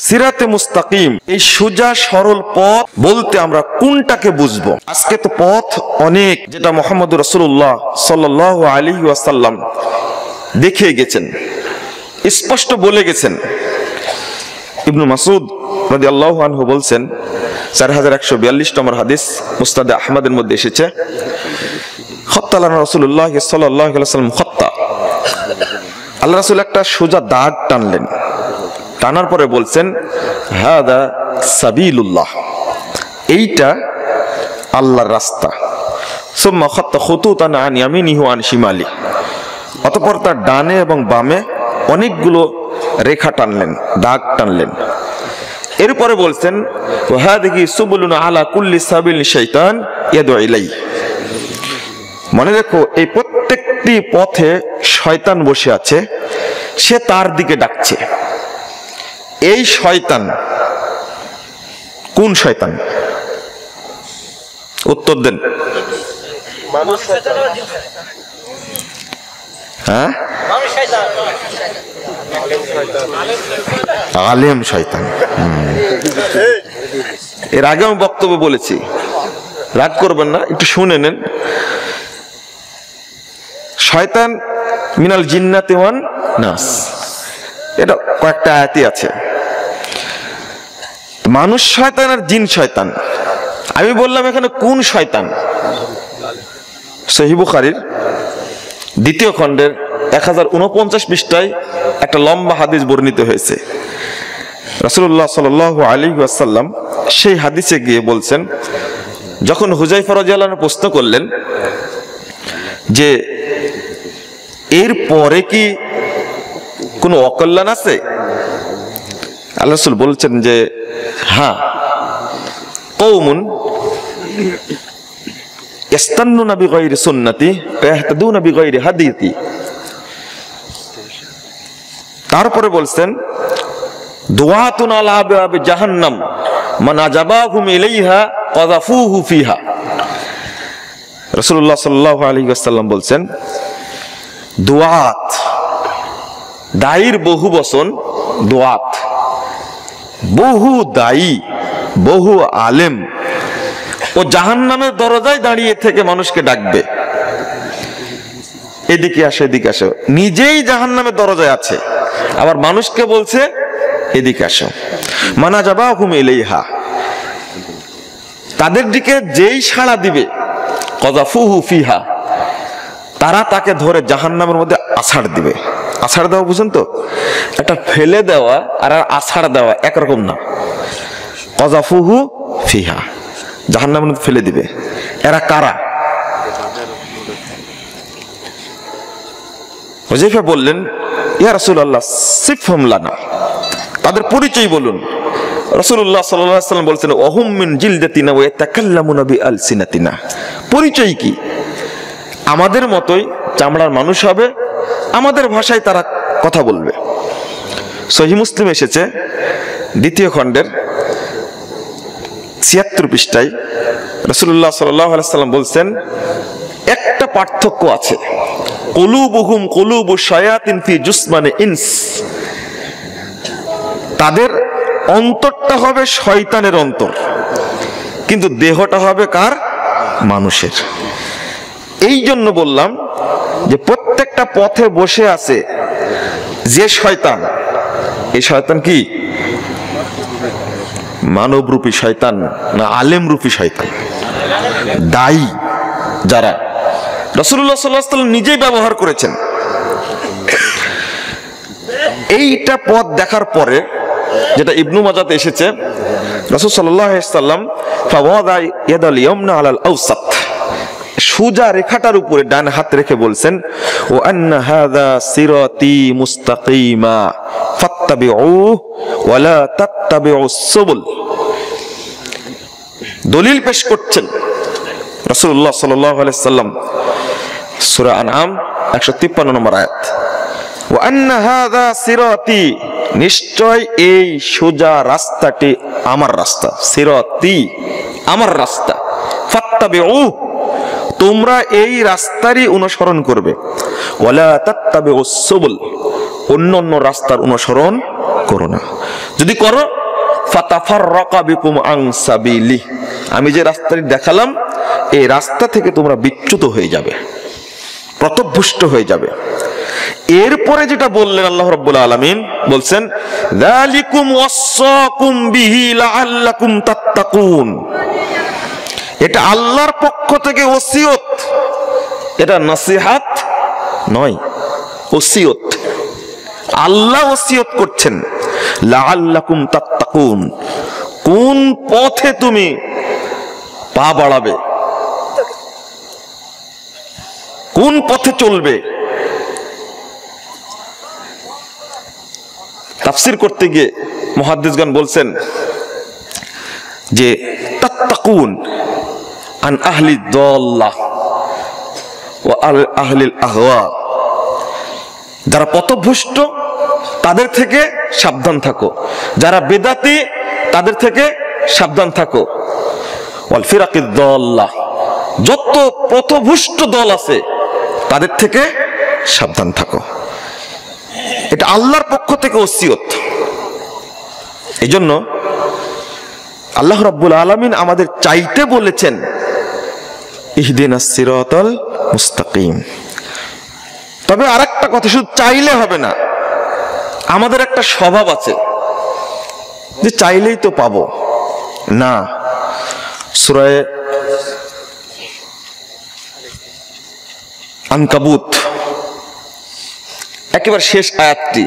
সিরাতে মুস্তাকিম, এই সোজা সরল পথ বলতে আমরা কোনটাকে বুঝবো? আজকে তো পথ অনেক, যেটা মুহাম্মদ রাসূলুল্লাহ সাল্লাল্লাহু আলাইহি ওয়াসাল্লাম দেখিয়ে গেছেন, স্পষ্ট বলে গেছেন। ইবনু মাসউদ রাদিয়াল্লাহু আনহু বলছেন, 4142 নম্বর হাদিস, মুসনাদে আহমদের মধ্যে এসেছে, খাত্তা লানা রাসূলুল্লাহ সাল্লাল্লাহু আলাইহি ওয়াসাল্লাম খাত্তা, আল্লাহ রাসূল একটা সোজা দাগ টানলেন, টানার পরে বলছেন, হাদা সাবিলুল্লাহ, এইটা আল্লাহর রাস্তা। সুম্মা খাত্তা খুতুতান আন ইয়ামিনিহি ওয়া আন শিমালি, অতঃপর তার ডানে এবং বামে অনেকগুলো রেখা টানলেন, দাগ টানলেন। এরপরে বলছেন, ওয়া হাদিহি সুবুলুন আলা কুল্লি সাবিল শাইতান ইয়াদউ ইলাই, মনে রেখো এই প্রত্যেকটি পথে শয়তান বসে আছে, সে তার দিকে ডাকছে। এই শয়তান কোন শয়তান? উত্তর দেন। হ্যাঁ, আলেম শয়তান। এর আগে আমি বক্তব্য বলেছি, রাগ করবেন না, একটু শুনে নেন। শয়তান মিনাল জিন্নাতি ওয়ান নাস, এটা কয়েকটা আয়াতই আছে। মানুষ শয়তান আর জিন শয়তান। আমি বললাম এখানে কোন শয়তান? সহিহ বুখারীর 2য় খণ্ডের 1049 পৃষ্ঠায় একটা লম্বা হাদিস বর্ণিত হয়েছে। রাসূলুল্লাহ সাল্লাল্লাহু আলাইহি ওয়াসাল্লাম সেই হাদিসে গিয়ে বলছেন, যখন হুযায়ফা রাদিয়াল্লাহু আনহু প্রশ্ন করলেন যে এর পরে কি কোনো অকল্যাণ আছে, আল্লাহ রাসূল বলছেন যে হ্যাঁ, কওমুন ইস্তান্নুনা বিগাইরি সুন্নতি ওয়া ইয়াহতাদুনা বিগাইরি হাদিয়তি। তারপরে বলছেন, দুআতুন আলা আবওয়াবি জাহান্নাম মান আজাবাহুম ইলাইহা কাযাফুহু ফিহা। রাসূলুল্লাহ সাল্লাল্লাহু আলাইহি ওয়াসাল্লাম বলছেন, দুআত, দায়ীর বহু বচন, দুআত, বহু দায়ী, বহু আলেম, ও জাহান্নামের দরজায় দাঁড়িয়ে থেকে মানুষকে ডাকবে, এদিকে আসো এদিকে আসো। নিজেই জাহান্নামের দরজায় আছে, আবার মানুষকে বলছে এদিকে আসো। মানা যাবাহুম ইলাইহা, তাদের দিকে যেই সাড়া দিবে, কাযাফুহু ফিহা, তারা তাকে ধরে জাহান্নামের মধ্যে আছাড় দিবে। আছাড় দেওয়া বুঝেন তো? একটা ফেলে দেওয়া আর আছাড় দেওয়া একরকম না। কাযাফুহু ফিহা, জাহান্নামের মধ্যে ফেলে দিবে। এরা কারা? হুযায়ফা বললেন, ইয়া রাসূলুল্লাহ সিফহুম লানা, তাদের পরিচয় বলুন। রাসূলুল্লাহ সাল্লাল্লাহু আলাইহি ওয়াসাল্লাম বলছেন, ওয়াহুম মিন জিলদাতিনা ওয়া ইয়াতাকাল্লামুনা বিআলসিনাতিনা, পরিচয় কি? আমাদের মতোই চামড়ার মানুষ হবে, আমাদের ভাষায় তারা কথা বলবে। সহিহ মুসলিম এসেছে 2য় খণ্ডের 76 পৃষ্ঠায়, রাসূলুল্লাহ সাল্লাল্লাহু আলাইহি ওয়াসাল্লাম বলছেন, একটা পার্থক্য আছে, কুলুবুহুম কুলুবু শায়াতিন ফি জুসমানি ইনস, তাদের অন্তরটা হবে শয়তানের অন্তর, কিন্তু দেহটা হবে কার? মানুষের। এই জন্য বললাম যে প্রত্যেকটা পথে বসে আছে যে শয়তান, এই শয়তান কি মানবরূপী শয়তান না আলেম রূপী শয়তান? দায়ী যারা, রাসূলুল্লাহ সাল্লাল্লাহু আলাইহি ওয়াসাল্লাম নিজেই ব্যবহার করেছেন। এইটা পথ দেখার পরে, যেটা ইবনু মাজাতে এসেছে, রাসূল সাল্লাল্লাহু আলাইহি ওয়াসাল্লাম ফাওয়াদা ইয়াদাল ইয়ামনা আলাল আওসাত, সোজা রেখাটার উপরে ডান হাত রেখে বলছেন, ওয়া আন্না হাযা সিরাতি মুস্তাকিমা ফাত্তাবিউহু ওয়া লা তাত্তাবিউস সুবুল। দলিল পেশ করছেন রাসূলুল্লাহ সাল্লাল্লাহু আলাইহি ওয়াসাল্লাম, সূরা আনআম 153 নম্বর আয়াত, ওয়া আন্না হাযা সিরাতি, নিশ্চয় এই সোজা রাস্তাটি আমার রাস্তা, সিরাতি আমার রাস্তা, ফাত্তাবিউহু, তোমরা এই রাস্তারই অনুসরণ করবে, ওয়ালা তাত্তাবিউস সুবুল, অন্য অন্য রাস্তার অনুসরণ করো না। যদি করো ফাতাফাররাকা বিকুম আন সাবিলি, আমি যে রাস্তাটি দেখালাম এই রাস্তা থেকে তোমরা বিচ্যুত হয়ে যাবে, পথভ্রষ্ট হয়ে যাবে। এরপরে যেটা বললেন আল্লাহ রাব্বুল আলামিন বলছেন যালিকুম ওয়াসাকুম বিহি লাআল্লাকুম তাত্তাকুন, এটা আল্লাহর পক্ষ থেকে ওসিয়ত, এটা নসিহত নয়, ওসিয়ত। আল্লাহ ওসিয়ত করছেন লাআল্লাকুম তাত্তাকুন, কোন পথে তুমি পা বাড়াবে, কোন পথে চলবে। তাফসীর করতে গিয়ে মুহাদ্দিসগণ বলছেন যে তাত্তাকুন আন আহলি দাল্লাহ ওয়া আহলিল আহওয়া, যারা পথভ্রষ্ট তাদের থেকে সাবধান থাকো, যারা বেদাতি তাদের থেকে সাবধান থাকো। ওয়াল ফিরাকিদ দাল্লাহ, যত পথভ্রষ্ট দল আছে তাদের থেকে সাবধান থাকো। এটা আল্লাহর পক্ষ থেকে ওসিয়ত। এই জন্য আল্লাহ রাব্বুল আলামিন আমাদের চাইতে বলেছেন ইহদিনাস সিরাতাল মুস্তাকিম। তবে আরেকটা কথা, শুধু চাইলে হবে না, আমাদের একটা স্বভাব আছে যে চাইলেই তো পাবো না। সূরা আনকাবুত একেবারে শেষ আয়াতটি,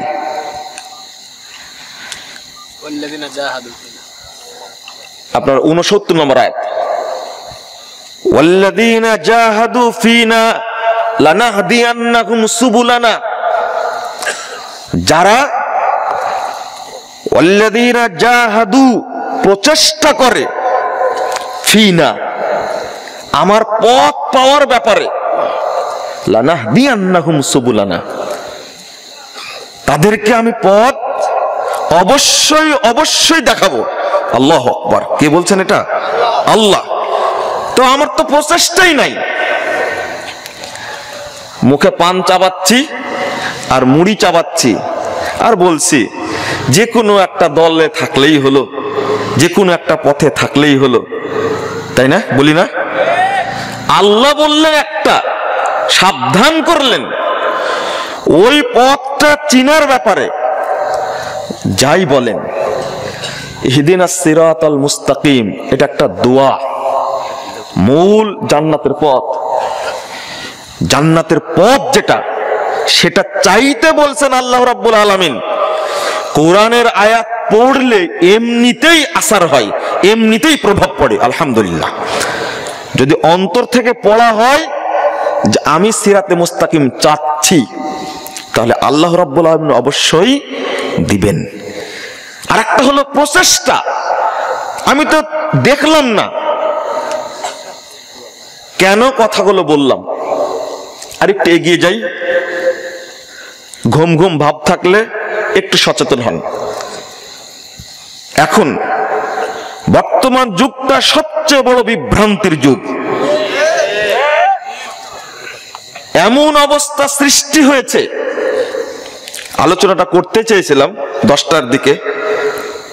আপনার 69 নম্বর আয়াত, ওয়াল্লাযীনা জাহাদু ফিনা লানাহদিয়ান্নাহুম সুবুলানা, যারা ওয়াল্লাযীনা জাহাদু প্রচেষ্টা করে ফিনা আমার পথ পাওয়ার ব্যাপারে, লানাহদিয়ান্নাহুম সুবুলানা তাদেরকে আমি পথ অবশ্যই অবশ্যই দেখাবো। আল্লাহু আকবার, কে বলছেন এটা? আল্লাহ। তো আমার তো প্রচেষ্টাই নাই, মুখে পান চাবাচ্ছি আর মুড়ি চাবাচ্ছি আর বলছি যে কোনো একটা দলে থাকলেই হলো, যে কোনো একটা পথে থাকলেই হলো, তাই না? বলি না? আল্লাহ বললেন একটা, সাবধান করলেন ওই পথটা চিনার ব্যাপারে। যাই বলেন ইহদিনাস সিরাতাল মুস্তাকিম, এটা একটা দোয়া, মূল জান্নাতের পথ, জান্নাতের পথ যেটা, সেটা চাইতে বলছেন আল্লাহ রাব্বুল আলামিন। কোরআনের আয়াত পড়লে এমনিতেই আসার হয়, এমনিতেই প্রভাব পড়ে। আলহামদুলিল্লাহ, যদি অন্তর থেকে পড়া হয় যে আমি সিরাতে মুস্তাকিম চাচ্ছি, তাহলে আল্লাহ রাব্বুল আলামিন অবশ্যই দিবেন। আর একটা হলো প্রচেষ্টা, আমি তো দেখলাম না, কেন কথাগুলো বললাম? আরেকটু এগিয়ে যাই, ঘুম ঘুম ভাব থাকলে একটু সচেতন হন। এখন বর্তমান যুগটা সবচেয়ে বড় বিভ্রান্তির যুগ। এমন অবস্থা সৃষ্টি হয়েছে, আলোচনাটা করতে চেয়েছিলাম 10টার দিকে,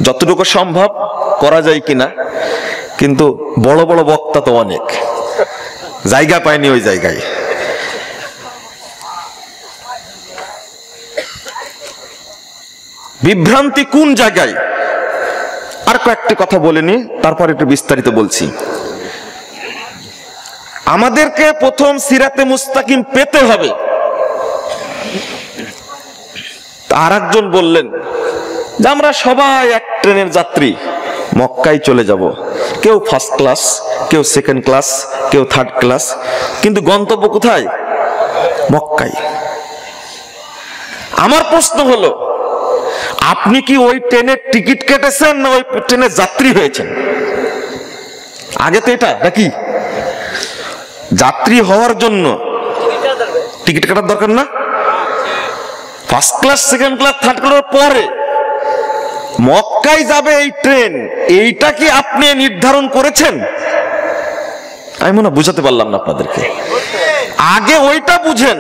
যতটুকু সম্ভব করা যায় কিনা, কিন্তু বড় বড় বক্তা তো অনেক, জায়গা পায়নি ওই জায়গায়। বিভ্রান্তি কোন জায়গায়? আর কয়েকটি কথা বলে নি, তারপর একটু বিস্তারিত বলছি। আমাদেরকে প্রথম সিরাতে মুস্তাকিম পেতে হবে। আর একজন বললেন যে আমরা সবাই এক ট্রেনের যাত্রী, মক্কায় চলে যাব, কেউ ফার্স্ট ক্লাস, কেউ সেকেন্ড ক্লাস, কেউ থার্ড ক্লাস, কিন্তু গন্তব্য কোথায়? মক্কায়। আমার প্রশ্ন হলো, আপনি কি ওই ট্রেনের টিকিট কেটেছেন না ওই ট্রেনের যাত্রী হয়েছেন? আগে তো এটা নাকি, যাত্রী হওয়ার জন্য টিকিট কাটার দরকার না? First class, second class, third class পরে মক্কায় যাবে এই ট্রেন, এইটা কি আপনি নির্ধারণ করেছেন? আমি মনে বুঝাতে পারলাম না আপনাদেরকে। আগে ওইটা বুঝেন,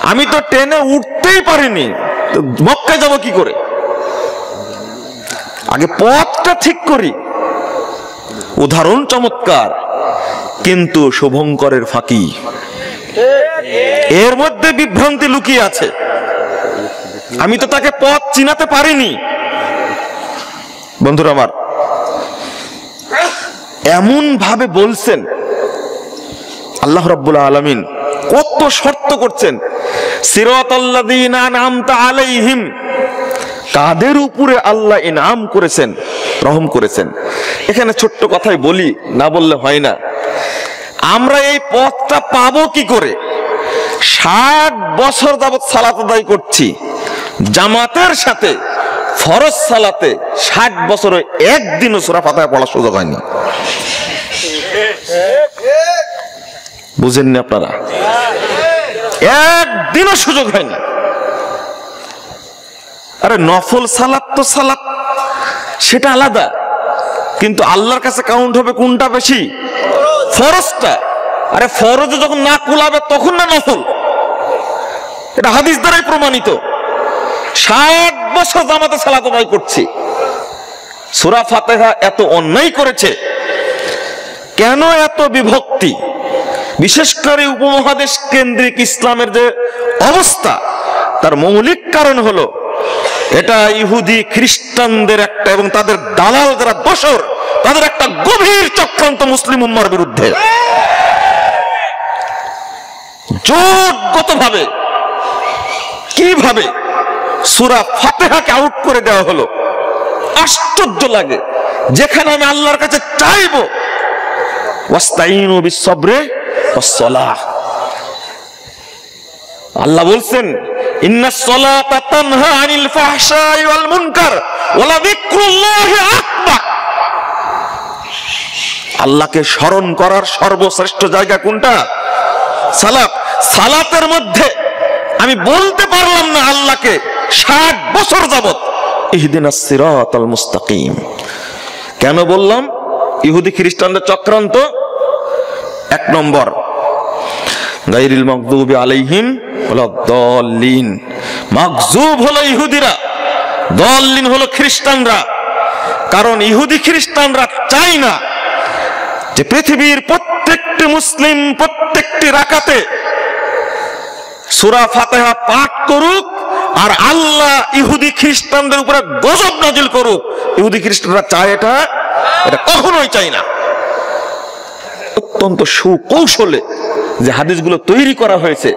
আমি তো ট্রেনে উঠতেই পারিনি, তো মক্কায় যাব কি করে? আগে পথটা ঠিক করি। উদাহরণ চমৎকার, কিন্তু শুভঙ্করের ফাঁকি, এর মধ্যে বিভ্রান্তি লুকিয়ে আছে। আমি তো তাকে পথ চিনাতে পারিনি। বন্ধুরা আমার, এমন ভাবে বলছেন আল্লাহ রাব্বুল আলামিন, কত শর্ত করছেন। সিরাতাল্লাযীনা আনআমতা আলাইহিম, কাদের উপরে আল্লাহ ইনাম করেছেন, রহম করেছেন। এখানে ছোট্ট কথাই বলি, না বললে হয় না। আমরা এই পথটা পাবো কি করে? 60 বছর যাবত সালাত আদায় করছি জামাতের সাথে, ফরজ সালাতে 60 বছরে একদিনও সূরা ফাতিহা পড়ার সুযোগ হয়নি। বুঝেননি আপনারা? একদিনও সুযোগ হয়নি। আরে নফল সালাত তো সালাত, সেটা আলাদা, কিন্তু আল্লাহর কাছে কাউন্ট হবে কোনটা বেশি? ফরজটা। আরে ফরজে যখন না কুলাবে তখন না নফল, এটা হাদিস দ্বারাই প্রমাণিত। 60 বছর জামাতে সালাত আদায় করছি, সূরা ফাতিহা এত অন্যায় করেছে কেন? এত বিভক্তি, বিশেষ করে উপমহাদেশ কেন্দ্রিক ইসলামের যে অবস্থা, তার মৌলিক কারণ হলো এটা ইহুদি খ্রিস্টানদের একটা, এবং তাদের দালাল যারা দোসর, তাদের একটা গভীর চক্রান্ত মুসলিম উম্মার বিরুদ্ধে। জোটগতভাবে কিভাবে সূরা ফাতিহাকে আউট করে দেওয়া হলো, আশ্চর্য লাগে। যেখানে আমি আল্লাহর কাছে চাইবো ওয়াস্তাইনু বিস-সাবরি ওয়াস-সালাহ, আল্লাহ বলছেন ইন্নাস সালাতা তানহা আনিল ফাহশাই ওয়াল মুনকার ওয়া লাযিকরুল্লাহি আকবার। আল্লাহকে স্মরণ করার সর্বশ্রেষ্ঠ জায়গা কোনটা? সালাত। সালাতের মধ্যে আমি বলতে পারলাম না আল্লাহকে 60 বছর যাবত ইহদিনাস সিরাতাল মুস্তাকিম। কেন বললাম? ইহুদি খ্রিস্টানদের চক্রান্ত। 1 নম্বর, গায়রিল মাগদুবি আলাইহিম ওয়ালাদ-দাল্লিন। মাগজুব হলো ইহুদিরা, দাল্লিন হলো খ্রিস্টানরা। কারণ ইহুদি খ্রিস্টানরা চায় না যে পৃথিবীর প্রত্যেকটি মুসলিম প্রত্যেকটি রাকাতে সূরা ফাতিহা পাঠ করুক আর আল্লাহ ইহুদি খ্রিস্টানদের উপরে গজব নাজিল করুক। ইহুদি খ্রিস্টানরা চায় এটা? এটা কখনোই চায় না। অত্যন্ত সুকৌশলে যে হাদিসগুলো তৈরি করা হয়েছে,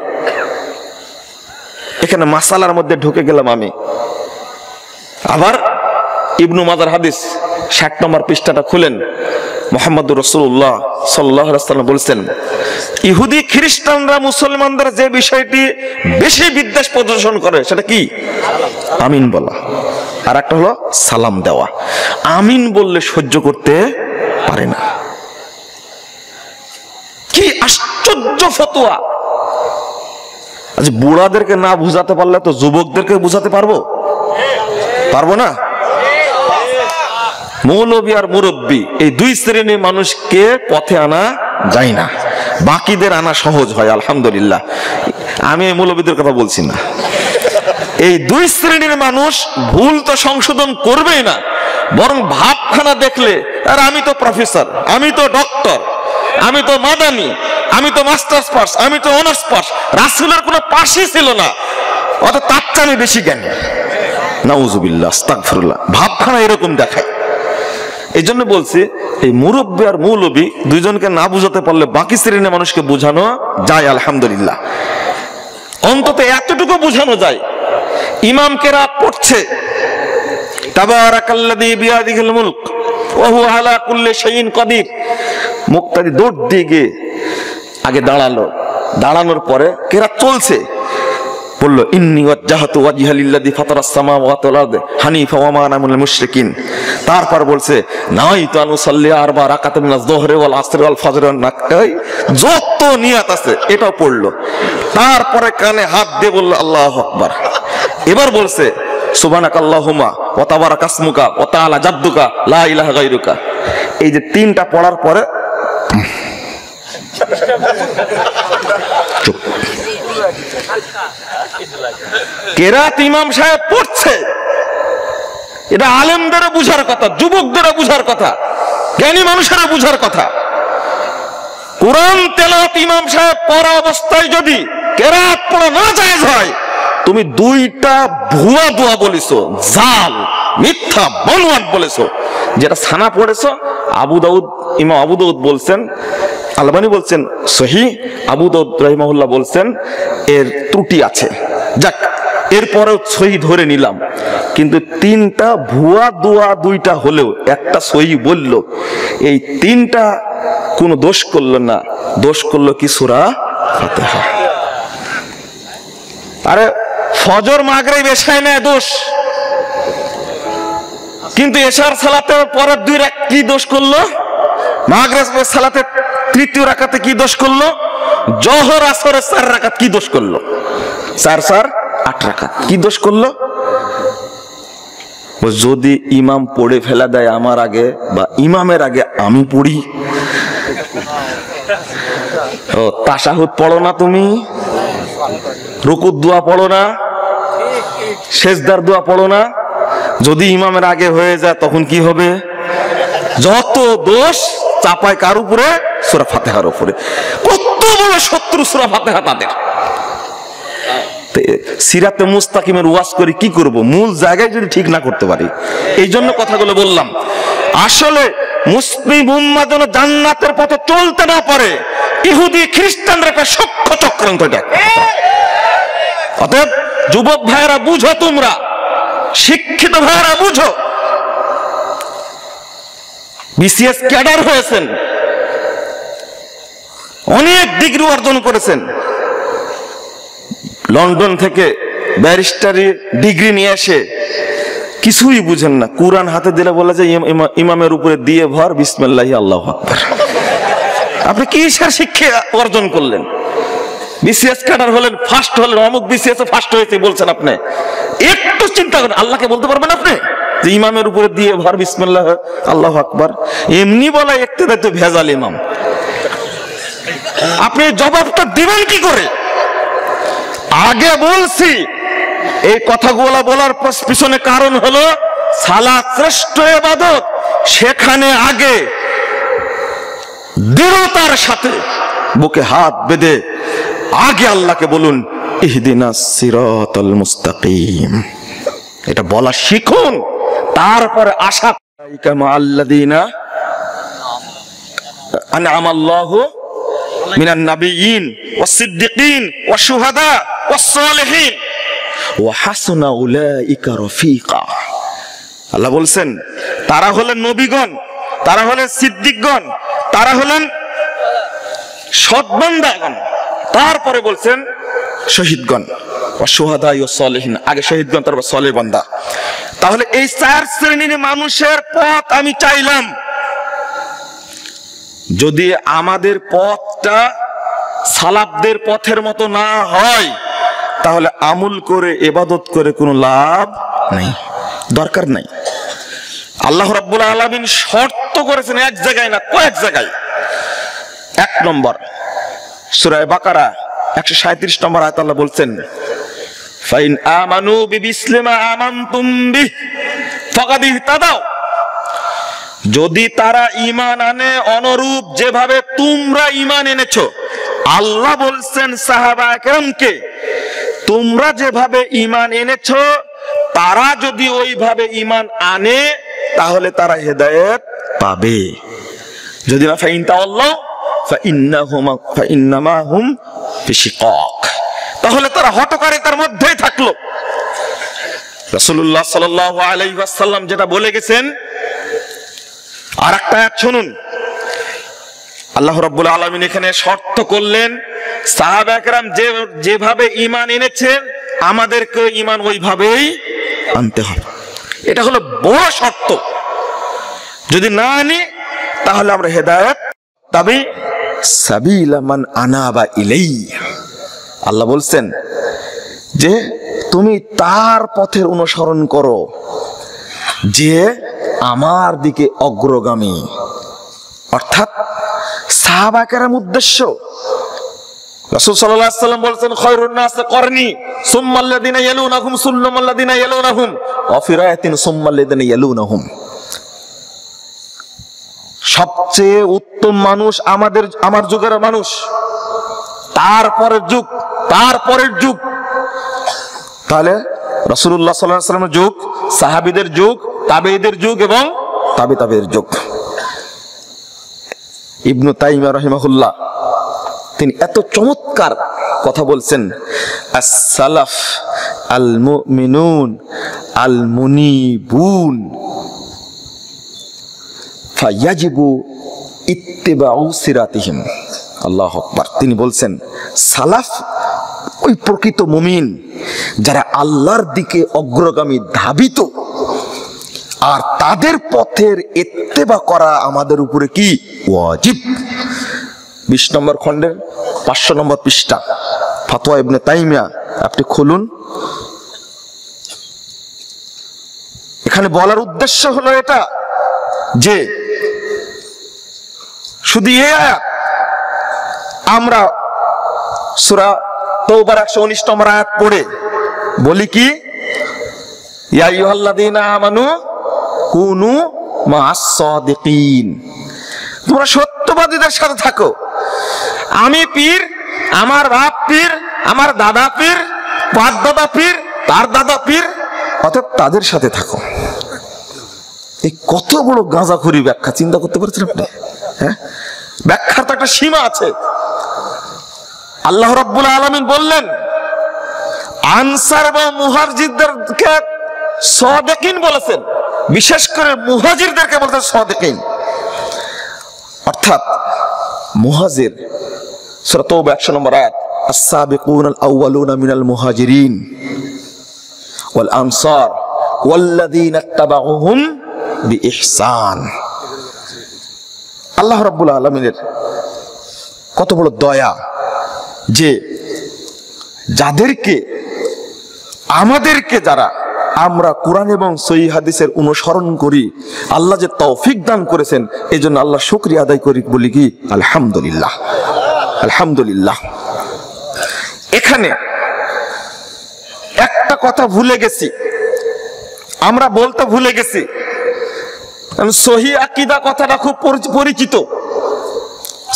এখানে মাসালার মধ্যে ঢুকে গেলাম আমি। আবার ইবনু মাজার হাদিস 60 নম্বর পৃষ্ঠাটা খুলেন, মুহাম্মদুর রাসূলুল্লাহ সাল্লাল্লাহু আলাইহি ওয়াসাল্লাম বলেছেন, ইহুদি খ্রিস্টানরা মুসলমানদের যে বিষয়টি বেশি বিদ্বেষ প্রদর্শন করে সেটা কি? আমিন বলা। আর একটা হলো সালাম দেওয়া। আমিন বললে সহ্য করতে পারে না। কি আশ্চর্য ফতোয়া! আজ বুড়াদেরকে না বুঝাতে পারলে তো যুবকদেরকে বুঝাতে পারবো? পারবো না? মৌলবী আর মুরব্বী এই 2 শ্রেণীর মানুষকে পথে আনা যায় না, বাকিদের আনা সহজ হয় আলহামদুলিল্লাহ। আমি মৌলবীদের কথা বলছি না। এই 2 শ্রেণীর মানুষ ভুল তো সংশোধন করবেই না, বরং ভাবখানা দেখলে, আর আমি তো প্রফেসর, আমি তো ডক্টর, আমি তো মাদানি, আমি তো মাস্টার্স পাস, আমি তো অনার্স পাস, রাসূলের কোনো পাশই ছিল না, অত তার চেয়ে আমি বেশি জ্ঞানী। নাউজুবিল্লাহ, আস্তাগফিরুল্লাহ। ভাবখানা এরকম দেখায়। এই জন্য বলছি, এই মুরব্বী আর মৌলবী দুইজনকে না বুঝাতে পারলে বাকি শ্রেণীর মানুষকে বোঝানো যায় আলহামদুলিল্লাহ। অন্তত এতটুকু বোঝানো যায়, ইমাম কেরাত পড়ছে তাবারাকাল্লাযী বিয়াদিহিল মুলক ওয়া হুয়া আলা কুল্লি শাইইন কাদির, মুক্তাদি দৌড় দিয়ে গিয়ে আগে দাঁড়ালো, দাঁড়ানোর পরে কেরাত চলছে, বললো ইন্নী ওয়াজ্জাহতু ওয়াজহিয়া লিল্লাযী ফাতারাস সামাওয়াতি ওয়াল আরদ হানিফা ওয়া মা আনা মিনাল মুশরিকিন। তারপর বলছে নাওয়াইতু আন উসাল্লি 4 রাকাতান মিনাজ যুহরি ওয়াল আসরি ওয়াল ফজর ওয়ান নাকাই, যত নিয়াত আছে এটাও পড়লো। তারপরে কানে হাত দিয়ে বলল আল্লাহু আকবার। এবার বলছে সুবহানাকাল্লাহুম্মা ওয়া তাবারাকাসমুকা ওয়া তাআলা জাদ্দুকা লা ইলাহা গায়রুকা। এই যে 3টা পড়ার পরে চুপ। কেরাত ইমাম সাহেব পড়ছে, এটা আলেমদের বুঝার কথা, যুবকদের বুঝার কথা, জ্ঞানী মানুষের বুঝার কথা। কোরআন তেলাওয়াত ইমাম সাহেব পড়া অবস্থায় যদি কেরাত পড়া না জায়েজ হয়, তুমি দুইটা ভুয়া দোয়া বলেছো, জাল মিথ্যা বনওয়াট বলেছো। যেটা সানা পড়েছো, আবু দাউদ, ইমাম আবু দাউদ বলছেন, আলবানী বলছেন সহিহ, আবু দাউদ রাহিমাহুল্লাহ বলছেন এর ত্রুটি আছে। যাক, এরপরেও সহি ধরে নিলাম, কিন্তু তিনটা ভুয়া দোয়া দুইটা হলেও একটা সহি বলল, এই তিনটা কোনো দোষ করলো না, দোষ করলো কি সূরা ফাতিহা। আরে ফজর মাগরিব এশায় না দোষ, কিন্তু এশার সালাতে পরের দুই রাকাত কি দোষ করলো? মাগরিবের সালাতে তৃতীয় রাকাতে কি দোষ করলো? জোহর আসরের 4 রাকাত কি দোষ করলো? 4 4 8 রাকাত কি দোষ করলো? যদি ইমাম পড়ে ফেলা দেয় আমার আগে বা ইমামের আগে আমি পড়ি, ও তাশাহুদ পড়ো না তুমি, রুকুর দোয়া পড়ো না, সেজদার দোয়া পড়ো না, যদি ইমামের আগে হয়ে যায় তখন কি হবে? যত দোষ চাপায় কার উপরে? সূরা ফাতিহার উপরে। কত বড় শত্রু সূরা ফাতিহা তাদের। সিরাতে মুস্তাকিমের ওয়াজ করে কি করব? মূল জায়গায় যদি ঠিক না করতে পারি। এই জন্য কথাগুলো বললাম। আসলে মুসলিম উম্মাহ যেন জান্নাতের পথে চলতে না পারে, ইহুদি খ্রিস্টানরা একটা সূক্ষ্ম চক্রান্ত এটা। অতএব যুবক ভাইয়েরা বুঝো, তোমরা শিক্ষিত ভাইয়েরা বুঝো, বিসিএস ক্যাডার হয়েছেন, অনেক ডিগ্রি অর্জন করেছেন, লন্ডন থেকে ব্যারিস্টারি ডিগ্রি নিয়ে এসে কিছুই বুঝেন না, কুরআন হাতে দিলে বলে যে ইমামের উপরে দিয়ে ভর, বিসমিল্লাহি আল্লাহু আকবার। আপনি কি শিক্ষা অর্জন করলেন? বিসিএস ক্যাডার হলেন, ফার্স্ট হলেন, অমুক বিসিএস ফার্স্ট হয়েছে বলছেন আপনি। একটু চিন্তা করেন, আল্লাহকে বলতে পারবেন আপনি যে ইমামের উপরে দিয়ে ভর, বিসমিল্লাহ আল্লাহু আকবার? এমনি বলা ইক্তেদা তো ভেজাল ইমাম। আপনি জবাবটা দিবেন কি করে? আগে বলছি, এই কথাগুলো বলার পিছনে কারণ হলো সালাত শ্রেষ্ঠ ইবাদত, সেখানে আগে দৃঢ়তার সাথে বুকে হাত বেঁধে আগে আল্লাহকে বলুন ইহদিনাস সিরাতাল মুস্তাকিম, এটা বলা শিখুন। তারপরে আশা আল্লাযীনা আনআমাল্লাহু মিনান নাবিয়্যিন ওয়াস সিদ্দিকিন ওয়াশ শুহাদা ওয়াস সালিহিন ওয়া হাসুনা উলাইকা রফিকা। আল্লাহ বলছেন তারা হলেন নবীগণ, তারা হলেন সিদ্দিকগণ, তারা হলেন সৎ বান্দাগণ, তারপরে বলছেন শহীদগণ, ওয়াস শুহাদা ওয়াস সালিহিন, আগে শহীদগণ তারপর সালেহ বান্দা। তাহলে এই 4 শ্রেণীর মানুষের পথ আমি চাইলাম। যদি আমাদের পথটা সালাফদের পথের মতো না হয়, তাহলে আমল করে ইবাদত করে কোনো লাভ নেই, দরকার নাই। আল্লাহ রাব্বুল আলামিন শর্ত করেছেন এক জায়গায় না, কয়েক জায়গায়। 1 নম্বর সূরা বাকারা 137 নম্বর আয়াত আল্লাহ বলছেন ফাইন আমানু বিমিসলিমা আমানতুম বিহি ফাকাদ ইহতাদাও, যদি তারা ঈমান আনে অনুরূপ যেভাবে তোমরা ঈমান এনেছো। আল্লাহ বলছেন সাহাবা কেরামকে, তোমরা যেভাবে ঈমান এনেছো তারা যদি ওইভাবে ঈমান আনে তাহলে তারা হেদায়েত পাবে। যদি না ফাইন তাওয়াল্লাউ ফাইন্নামা হুম ফি শিকাক, তাহলে তারা হটকারিতার মধ্যেই থাকলো। রাসূলুল্লাহ সাল্লাল্লাহু আলাইহি ওয়াসাল্লাম যেটা বলে গেছেন, আর একটা আয়াত শুনুন। আল্লাহ রাব্বুল আলামিন এখানে শর্ত করলেন, সাহাবা কেরাম যেভাবে ঈমান এনেছেন আমাদেরকে ঈমান ওইভাবেই আনতে হবে। এটা হলো বড় শর্ত। যদি না আনি তাহলে আমরা হেদায়েত তবে সাবিলা মান আনাবা ইলাইয়া। আল্লাহ বলছেন যে তুমি তার পথের অনুসরণ করো যে আমার দিকে অগ্রগামী। অর্থাৎ সাহাবা কেরাম উদ্দেশ্য রাসূল সাল্লাল্লাহু আলাইহি ওয়াসাল্লাম বলেছেন খায়রুন নাস করনি সুম্মাল্লাযিনা ইয়ালুনাহুম সুম্মাল্লাযিনা ইয়ালুনাহুম ওয়া ফি রায়াতিন সুম্মাল্লাযিনা ইয়ালুনাহুম। সবচেয়ে উত্তম মানুষ আমার যুগের মানুষ, তারপরের যুগ, তারপরের যুগ। তাহলে রাসূলুল্লাহ সাল্লাল্লাহু আলাইহি ওয়াসাল্লামের যুগ, সাহাবীদের যুগ, তাবেঈদের যুগ এবং তাবেঈদের যুগ। ইবনু তাইমিয়া রাহিমাহুল্লাহ তিনি এত চমৎকার কথা বলছেন, as-সালাফ আল-মুমিনুন আল-মুনিবুন ফায়াজিবু ইত্তিবাউ সিরাতিহিম। আল্লাহু আকবার। তিনি বলছেন সালাফ ওই প্রকৃত মুমিন যারা আল্লাহর দিকে অগ্রগামী ধাবিত, আর তাদের পথের ইত্তেবা করা আমাদের উপরে কি ওয়াজিব। 20 নম্বর খণ্ডের 500 নম্বর পৃষ্ঠা ফাতোয়া ইবনে তাইমিয়া, আপনি খুলুন। এখানে বলার উদ্দেশ্য হলো এটা যে শুধু এই আয়াত আমরা সূরা তাওবার 119 নম্বর আয়াত পড়ে বলি কি, ইয়া আইয়ুহাল্লাযীনা আমানু কুনু মা'আস সাদিকিন, তোমরা সত্যবাদীদের সাথে থাকো। আমি পীর, আমার বাপ পীর, আমার দাদা পীর, তার দাদা পীর, তার দাদা পীর, অতএব তাদের সাথে থাকো। এই কত বড় গাঁজাখুরি ব্যাখ্যা, চিন্তা করতে পারছেন আপনি? হ্যাঁ, ব্যাখ্যার তো একটা সীমা আছে। আল্লাহ রাব্বুল আলামিন বললেন আনসার এবং মুহাজিরদেরকে সাদিকিন বলেছেন, বিশেষ করে মুহাজিরদেরকে বলতেন সাদিকিন। অর্থাৎ মুহাজির, সূরা তাওবা 100 নম্বর আয়াত, আস-সাবিকুনাল আউয়ালুনা মিনাল মুহাজিরিন ওয়াল আনসার ওয়াল্লাযীনা ইত্তাবাউহুম বিইহসান। আল্লাহ রাব্বুল আলামিনের কত বড় দয়া যে যাদেরকে, আমাদেরকে যারা আমরা কোরআন এবং সহিহ হাদিসের অনুসরণ করি, আল্লাহ যে তৌফিক দান করেছেন, এই জন্য আল্লাহ শুকরিয়া আদায় করি, বলি কি আলহামদুলিল্লাহ, আলহামদুলিল্লাহ। এখানে একটা কথা ভুলে গেছি, আমরা বলতে ভুলে গেছি, সহিহ আকীদা কথাটা খুব পরিচিত।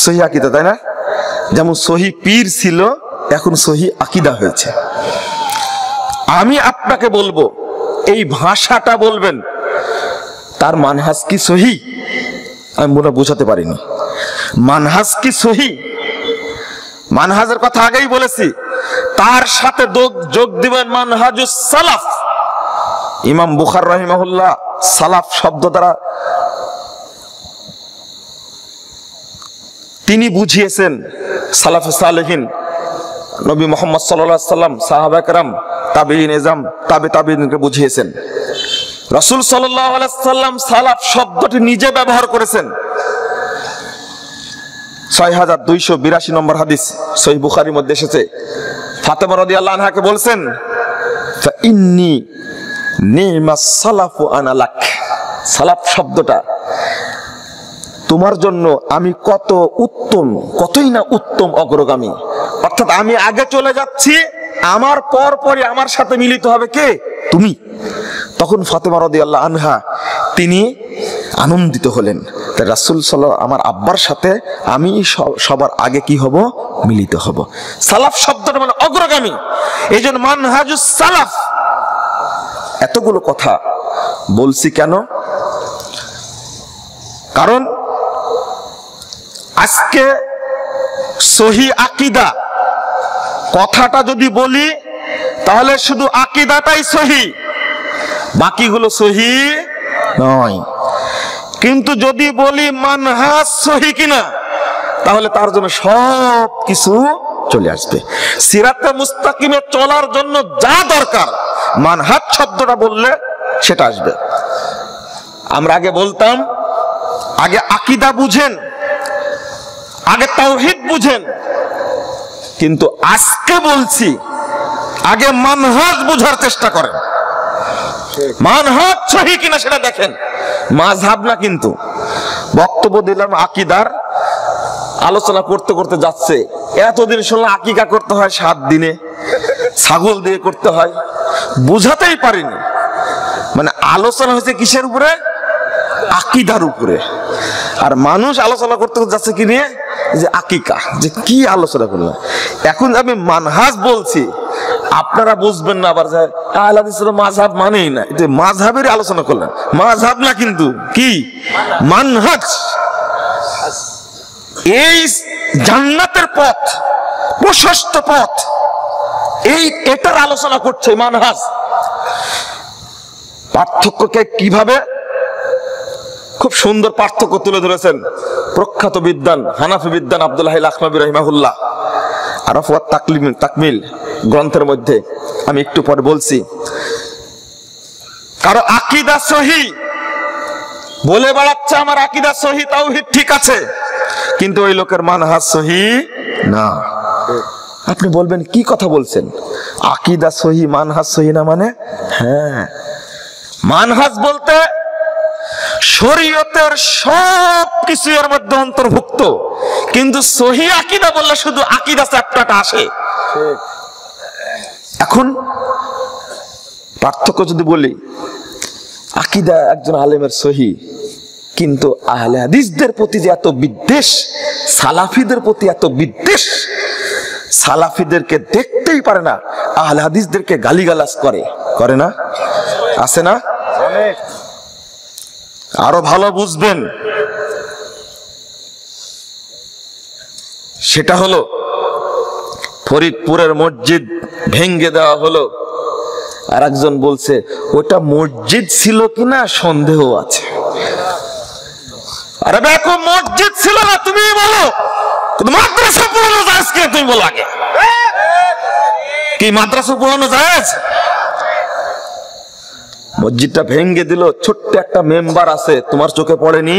সহিহ আকীদা, তাই না? যেমন সহিহ পীর ছিল, এখন সহিহ আকীদা হয়েছে। আমি আপনাকে বলবো, এই ভাষাটা বলবেন তার মানহাজ কি সহিহ? আমি মনে বোঝাতে পারিনি। মানহাজ কি সহিহ? মানহাজের কথা আগেই বলেছি, তার সাথে যোগ দিবেন মানহাজুস সালাফ। ইমাম বুখারী রাহিমাহুল্লাহ সালাফ শব্দ দ্বারা তিনি বুঝিয়েছেন সালাফে সালেহিন, নবী মুহাম্মদ সাল্লাল্লাহু আলাইহি ওয়াসাল্লাম, সাহাবায়ে কেরাম, তাবেঈন এজাম, তাবেঈনকে বুঝিয়েছেন। রাসূল সাল্লাল্লাহু আলাইহি ওয়াসাল্লাম সালাফ শব্দটি নিজে ব্যবহার করেছেন। 6282 নম্বর হাদিস সহিহ বুখারীর মধ্যে এসেছে, ফাতেমা রাদিয়াল্লাহু আনহাকে বলছেন ফা ইন্নী নি'মাস সালাফু আনা লাক। সালাফ শব্দটা তোমার জন্য আমি কত উত্তম, কতই না উত্তম, অগ্রগামী। অর্থাৎ আমি আগে চলে যাচ্ছি, আমার পরপরই আমার সাথে মিলিত হবে কে? তুমি। তখন ফাতেমা রাদিয়াল্লাহু আনহা তিনি আনন্দিত হলেন, তাই রাসূল সাল্লাল্লাহু, আমার আব্বার সাথে আমি সবার আগে কি হব? মিলিত হব। সালাফ শব্দটা মানে অগ্রগামী। এই জন্য মানহাজুস সালাফ। এতগুলো কথা বলছি কেন? কারণ আজকে সহিহ আকীদা কথাটা যদি বলি, তাহলে শুধু আকীদাটাই সহিহ, বাকিগুলো সহিহ নয়। কিন্তু যদি বলি মানহাজ সহিহ কিনা, তাহলে তার জন্য সব কিছু চলে আসবে। সিরাতে মুস্তাকিমে চলার জন্য যা দরকার, মানহাজ শব্দটা বললে সেটা আসবে। আমরা আগে বলতাম, আগে আকীদা বুঝেন, আগে তাওহীদ বুঝেন, কিন্তু আজকে বলছি আগে মানহাজ বোঝার চেষ্টা করেন। মানহাজ সহিহ কিনা সেটা দেখেন, মাযহাব না। কিন্তু বক্তব্য দিলাম আকীদার, আলোচনা করতে করতে যাচ্ছে। এতদিন শুনলাম আকিকা করতে হয় 7 দিনে, ছাগল দিয়ে করতে হয়, বুঝাতেই পারিনি। মানে আলোচনা হয়েছে কিসের উপরে? আকিদার উপরে। আর মানুষ আলোচনা করতে যাচ্ছে কি নিয়ে? যে আকিকা, যে কি আলোচনা করলাম। এখন আমি মানহাজ বলছি, আপনারা বুঝবেন না আবার, আহলে হাদিসের মাযহাব মানেই না, এটা মাযহাবের আলোচনা করলেন। মাযহাব না কিন্তু কি মানহাজ। এই জান্নাতের পথ, প্রশস্ত পথ, এটার আলোচনা করছে মানহাজ। পার্থক্যকে কিভাবে খুব সুন্দর পার্থক্য তুলে ধরেছেন প্রখ্যাত বিদ্বান, হানাফি বিদ্বান আব্দুল্লাহ লাখনবী রাহিমাহুল্লাহ আরাফ ওয়াত তাকমিল গ্রন্থের মধ্যে। আমি একটু পরে বলছি। কারো আকীদা সহিহ বলে বেড়াচ্ছে আমার আকীদা সহিহ, তাওহীদ ঠিক আছে, কিন্তু ওই লোকের মানহাজ সহিহ না। আপনি বলবেন কি কথা বলছেন? আকীদা সহিহ মানহাজ সহিহ না মানে? হ্যাঁ, মানহাজ বলতে শরীয়তের সব কিছু এর মধ্যে অন্তর্ভুক্ত, কিন্তু সহিহ আকীদা বললে শুধু আকীদা চ্যাপ্টারটা আসে। এখন পার্থক্য যদি বলি, আকীদা একজন আলেমের সহিহ, কিন্তু আহলে হাদিসদের প্রতি যে এত বিদ্বেষ, সালাফিদের প্রতি এত বিদ্বেষ, সালাফিদেরকে দেখতেই পারে না, আহলে হাদিসদেরকে গালিগালাজ করে না? আছে না? আরো ভালো বুঝবেন, সেটা হলো ফরিদপুরের মসজিদ ভেঙ্গে দেওয়া হলো, আর একজন বলছে ওটা মসজিদ ছিল কিনা সন্দেহ আছে। আরে দেখো, মসজিদ ছিল না তুমি বলো, মাদ্রাসা পুরানো জায়েজ কিনা তুমি বলো আগে। কি মাদ্রাসা পুরানো জায়েজ? মসজিদটা ভেঙ্গে দিল, ছোট্ট একটা মেম্বার আছে, তোমার চোখে পড়েনি?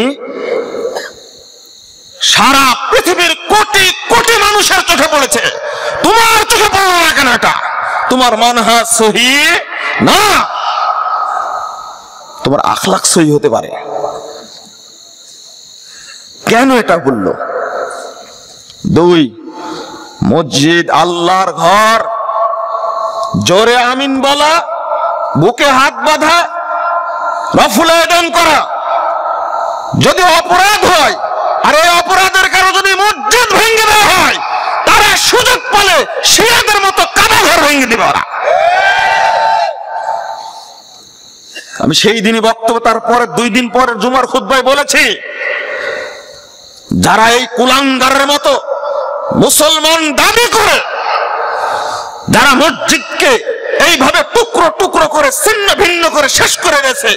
সারা পৃথিবীর কোটি কোটি মানুষের চোখে পড়েছে, তোমার চোখে পড়লো না কেন? এটা তোমার মানহাজ সহিহ না, তোমার আখলাক সহিহ হতে পারে। কেন এটা বললো? 2, মসজিদ আল্লাহর ঘর, জোরে আমিন বলা, বুকে হাত বাঁধা, রফুল আয়দান করা যদি অপরাধ হয়, আর এই অপরাধের কারণে যদি মসজিদ ভেঙে দেওয়া হয়, তারা সুযোগ পেলে শিয়াদের মতো কাবা ঘর ভেঙে দিবে ওরা। আমি সেই দিনই বক্তব্য, তারপরে 2 দিন পরে জুমার খুতবায় বলেছি, যারা এই কুলাঙ্গারের মতো মুসলমান দাবি করে, যারা মসজিদকে এইভাবে টুকরো টুকরো করে ছিন্ন ভিন্ন করে শেষ করে গেছে,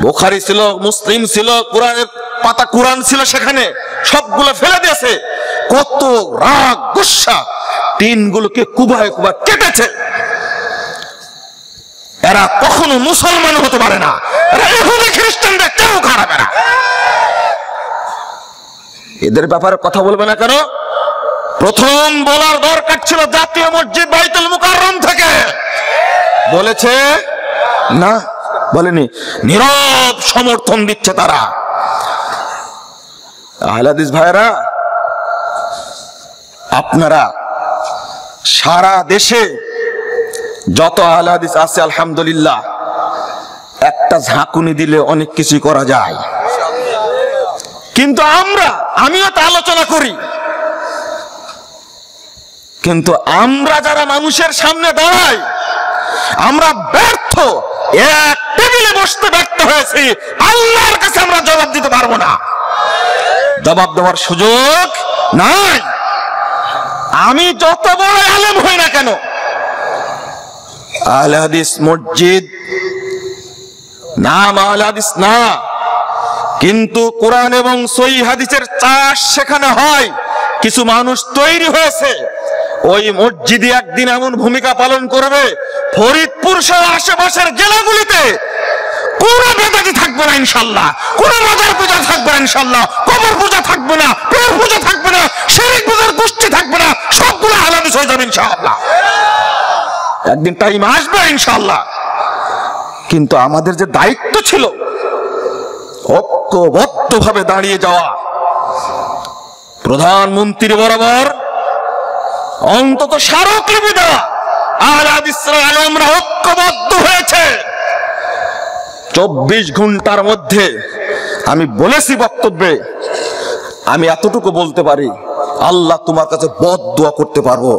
বুখারী ছিল, মুসলিম ছিল, কোরআনের পাতা কোরআন ছিল, সেখানে সবগুলো ফেলে দিয়েছে, কত রাগ গুসা, টিনগুলোকে কুবায় কুবায় কেটেছে। এরা কখনো মুসলমান হতে পারে না, এরা ইহুদি খ্রিস্টানদের কেউ খারাপ না। এদের ব্যাপারে কথা বলবে না কেন? প্রথম বলার দরকার ছিল জাতীয় মসজিদ বাইতুল মুকাররম থেকে, বলেছে না? বলেনি? নীরব সমর্থন দিচ্ছে তারা। আহলে হাদিস ভাইরা, আপনারা সারা দেশে যত আহলে হাদিস আছে আলহামদুলিল্লাহ, একটা ঝাঁকুনি দিলে অনেক কিছু করা যায়। কিন্তু আমিও তো আলোচনা করি, কিন্তু আমরা যারা মানুষের সামনে দাঁড়াই, আমরা ব্যর্থ, এক টেবিলে বসতে ব্যর্থ হয়েছি, আল্লাহর কাছে আমরা জবাব দিতে পারবো না, জবাব দেওয়ার সুযোগ নাই। আমি যত বড় আলেম হই না কেন, আহলে হাদিস মসজিদ নাম আহলে হাদিস না, কিন্তু কোরআন এবং সহিহ হাদিসের চাষ সেখানে হয়। কিছু মানুষ তৈরি হয়েছে, ওই মসজিদে একদিন এমন ভূমিকা পালন করবে, ফরিদপুর সহ আশেপাশের জেলাগুলিতে কোন বেদাতি থাকবে না ইনশাআল্লাহ, কোন মাজার পূজা থাকবে না ইনশাআল্লাহ, কবর পূজা থাকবে না, পীর পূজা থাকবে না, শিরক পূজার গোষ্ঠী থাকবে না, সবগুলো আহলে হাদিস হয়ে যাবে ইনশাআল্লাহ। একদিন টাইম আসবে ইনশাআল্লাহ। কিন্তু আমাদের যে দায়িত্ব ছিল ঐক্যবদ্ধভাবে দাঁড়িয়ে যাওয়া, প্রধানমন্ত্রী বরাবর অন্তত স্মারকলিপি দেওয়া। আহলে হাদিসরা আলেমরা ঐক্যবদ্ধ হয়েছে। 24 ঘন্টার মধ্যে আমি বলেছি বক্তব্যে, আমি এতটুকু বলতে পারি, আল্লাহ তোমার কাছে বদদুয়া করতে পারবো,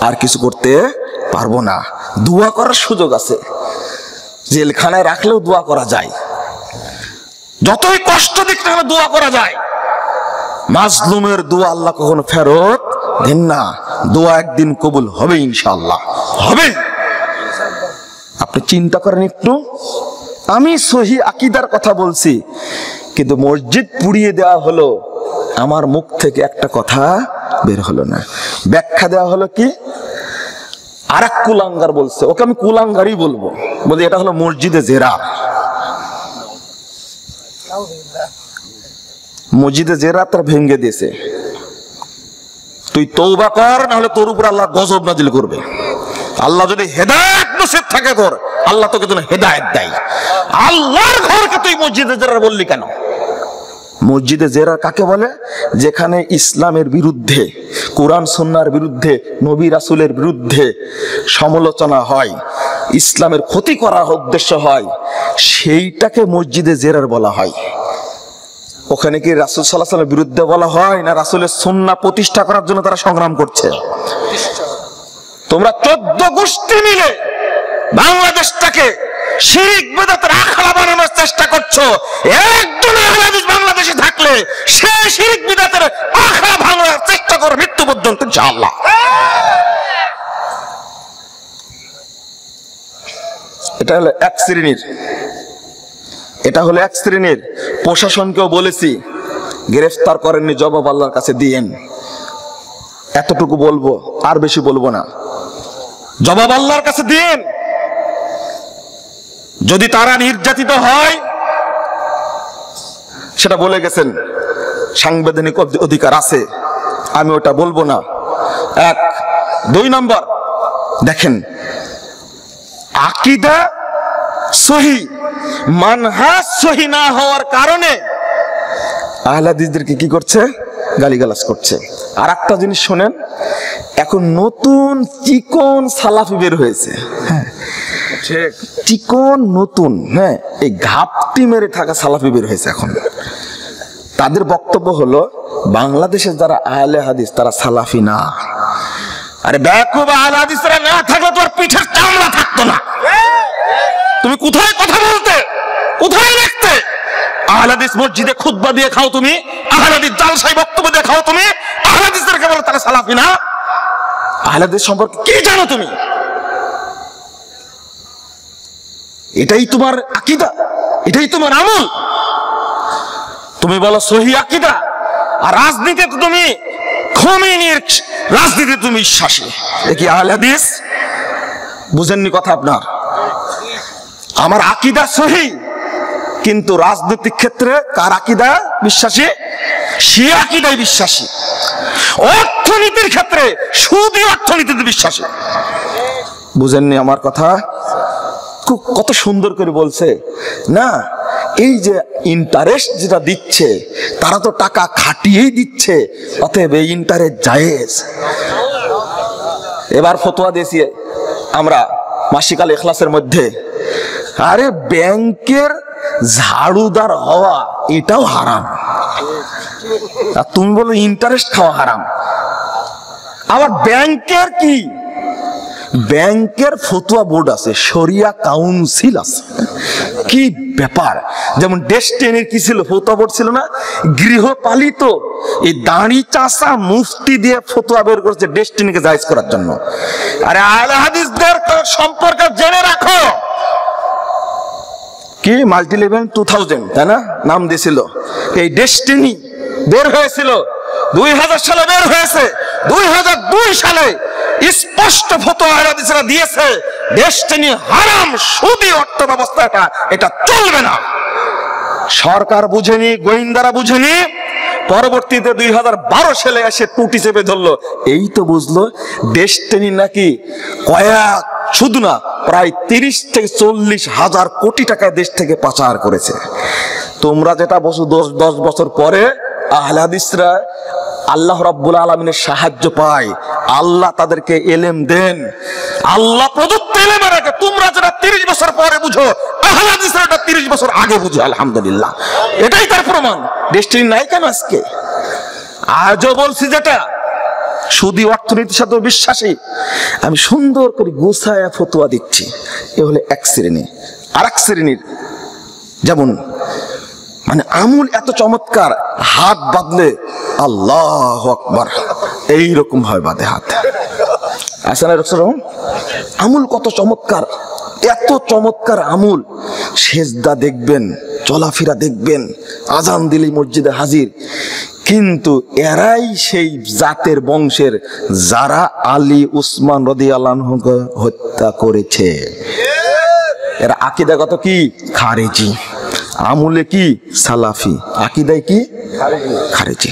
আর কিছু করতে পারবো না। দোয়া করার সুযোগ আছে, জেলখানায় রাখলেও দোয়া করা যায়, যতই কষ্ট দিক না দোয়া করা যায়। মাজলুমের দোয়া আল্লাহ কখনো ফেরত দেন না। দোয়া একদিন কবুল হবে, ইনশাআল্লাহ হবে। আপনি চিন্তা করেন একটু, আমি সহি আকীদার কথা বলছি, কিন্তু মসজিদ পুড়িয়ে দেওয়া হলো, আমার মুখ থেকে একটা কথা বের হলো না। ব্যাখ্যা দেওয়া হলো কি, আরেক কুলাঙ্গার বলছে, ওকে আমি কুলাঙ্গারই বলবো, বলে এটা হলো মসজিদে জেরা। মসজিদে জেরা তার ভেঙ্গে দিয়েছে। তুই তওবা কর, না হলে তোর উপর আল্লাহ গজব নাজিল করবে। আল্লাহ যদি হেদায়েত নসিব থাকে তোর, আল্লাহ তোকে যেন হেদায়েত দেয়। আল্লাহর ঘরকে তুই মসজিদে জেরা বললি কেন? মসজিদে জেরা কাকে বলে? যেখানে ইসলামের বিরুদ্ধে, কোরআন সুন্নাহর বিরুদ্ধে, নবী রাসূলের বিরুদ্ধে সমালোচনা হয়, ইসলামের ক্ষতি করার উদ্দেশ্য হয়, সেইটাকে মসজিদে জেরার বলা হয়। ওখানে কি রাসূল সাল্লাল্লাহু আলাইহি ওয়াসাল্লামের বিরুদ্ধে বলা হয়, না রাসূলের সুন্নাহ প্রতিষ্ঠা করার জন্য তারা সংগ্রাম করছে? তোমরা 14 গোষ্ঠী মিলে বাংলাদেশটাকে শিরক বিদআতের আখড়া বানানোর চেষ্টা করছো। একজন আহলে হাদিস বাংলাদেশে থাকলে সে শিরক বিদআতের আখড়া ভাঙার চেষ্টা করে মৃত্যু পর্যন্ত, ইনশাআল্লাহ। এটা হলো এক শ্রেণীর, এটা হলো এক শ্রেণীর। প্রশাসনকেও বলেছি, গ্রেফতার করেননি, জবাব আল্লাহর কাছে দিয়েন। এতটুকু বলবো, আর বেশি বলবো না। জবাব আল্লাহর কাছে দিন। যদি তারা নির্যাতিত হয়, সেটা বলে গেছেন, সাংবিধানিক অধিকার আছে, আমি ওটা বলবো না। 1 2 নম্বর, দেখেন আকীদা সহি, মানহাজ সহি না হওয়ার কারণে আহলে হাদিসদেরকে কি করছে? গালিগালাজ করছে। আর একটা জিনিস শোনেন, এখন নতুন চিকন সালাফি বের হয়েছে। হ্যাঁ ঠিক, চিকন নতুন, হ্যাঁ, এই ঘাপটি মেরে থাকা সালাফি বের হয়েছে এখন। তাদের বক্তব্য হলো, বাংলাদেশে যারা আহলে হাদিস তারা সালাফি না। আরে বেয়াকুব, আহলে হাদিসরা না থাকলে তোর পিঠের চামড়া থাকতো না। তুমি কোথায় কথা বলতে, কোথায় লিখতে? আহলে হাদিস মসজিদে খুতবা দিয়ে খাও তুমি, আহলে হাদিস জালসায় বক্তব্য দিয়ে খাও তুমি, আহলে হাদিসদেরকে বলো তারা সালাফি না। আহলে হাদিস সম্পর্কে কি জানো তুমি? এটাই তোমার আকীদা, এটাই তোমার আমল। তুমি বলো সহি আকীদা, আর রাজনীতিতে তুমি খোমেনির রাজনীতিতে তুমি বিশ্বাসী। এ কি আহলে হাদিস? বুঝেননি কথা আপনার? আমার আকীদা সহি, কিন্তু রাজনৈতিক ক্ষেত্রে কার আকীদা বিশ্বাসী? শিয়া আকীদায় বিশ্বাসী। অর্থনীতির ক্ষেত্রে সুদী অর্থনীতিতে বিশ্বাসী। বুঝেননি আমার কথা? কত সুন্দর করে বলছে না, এই যে ইন্টারেস্ট যেটা দিচ্ছে, তারা তো টাকা খাটিয়েই দিচ্ছে, অতএব এই ইন্টারেস্ট জায়েজ। এবার ফতোয়া দিয়েছি আমরা মাসিক আল ইখলাসের মধ্যে, আরে ব্যাংকের ঝাড়ুদার হওয়া এটাও হারাম, আর তুমি বলো ইন্টারেস্ট খাওয়া হারাম। আবার ব্যাংকের কি, ব্যাংকের ফতোয়া বোর্ড আছে, শরিয়া কাউন্সিল আছে, কি ব্যাপার। যেমন ডেস্টিনির কি ছিল, ফতোয়া বোর্ড ছিল না, গৃহপালিত এই দাঁড়ি চাষা মুফতি দিয়ে ফতোয়া বের করেছে ডেস্টিনিকে জায়েজ করার জন্য। আরে আহলে হাদিসদের সম্পর্কে জেনে রাখো, কি মাল্টি লেভেল 2000, তাই না নাম দিয়েছিল। এই ডেস্টিনি বের হয়েছিল 2000 সালে, বের হয়েছে 2002 সালে স্পষ্ট ফতোয়া আহলে হাদিসরা দিয়েছে, ডেস্টিনি হারাম, সুদী অর্থ ব্যবস্থা, এটা চলবে না। সরকার বুঝেনি, গোয়েন্দারা বুঝেনি, পরবর্তীতে 2012 সালে এসে টুটি চেপে ধরলো। এই তো বুঝলো ডেস্টিনি নাকি কয়েক, শুধু না, প্রায় 30 থেকে 40 হাজার কোটি টাকা দেশ থেকে পাচার করেছে। তোমরা যেটা বছর 10 বছর পরে আহলে হাদিসরা আল্লাহ রাব্বুল আলামিনের সাহায্য পায়, আল্লাহ তাদেরকে এলেম দেন। আল্লাহ প্রদত্ত এলেমের আগে তোমরা যারা 30 বছর পরে বুঝো, আহলে হাদিসরা এটা 30 বছর আগে বুঝো। আলহামদুলিল্লাহ, এটাই তার প্রমাণ। ডেস্টিনি নাই কেন আজকে? আজও বলছি যেটা সুদী অর্থনীতির সাথে বিশ্বাসী, আমি সুন্দর করে গোছায়া ফতোয়া দিচ্ছি। এ হলে এক শ্রেণী। আর এক শ্রেণীর যেমন মানে আমুল এত চমৎকার, হাত বাঁধলে আল্লাহু আকবার এইরকম ভাবে বাঁধে হাত। আসলে আমুল কত চমৎকার, এত চমৎকার আমুল। সেজদা দেখবেন, চলাফেরা দেখবেন, আজান দিলেই মসজিদে হাজির। কিন্তু এরাই সেই জাতের বংশের যারা আলী উসমান রাদিয়াল্লাহু আনহুকে হত্যা করেছে। এরা আকীদাগত কি? খারেজি। আমুলে কি? সালাফি। আকীদায় কি? খারেজি।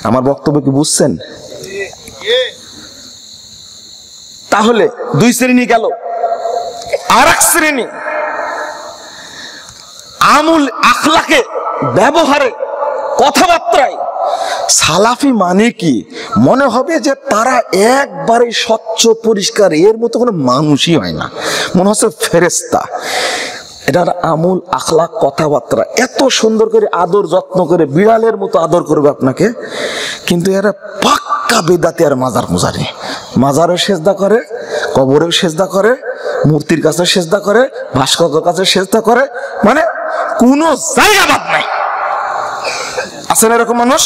আমার বক্তব্য কি বুঝছেন? তাহলে দুই শ্রেণী গেল। আর এক শ্রেণী আমুল আখলাকে, ব্যবহারে, কথাবার্তায় সালাফি মানে কি? মনে হবে যে তারা একবারে স্বচ্ছ পরিষ্কার, এর মতো কোনো মানুষই হয় না, মনে হচ্ছে ফেরেশতা। এটার আমুল আখলাক, কথাবার্তা এত সুন্দর করে আদর যত্ন করে, বিড়ালের মতো আদর করবে আপনাকে। কিন্তু এরা পাক্কা বেদাতে আর মাজার মুজারি, মাজারও সেজদা করে, কবরেও সেজদা করে, মূর্তির কাছে সেজদা করে, ভাস্করের কাছে সেজদা করে, মানে কোনো জায়গা বাদ নাই। আছেন এরকম মানুষ?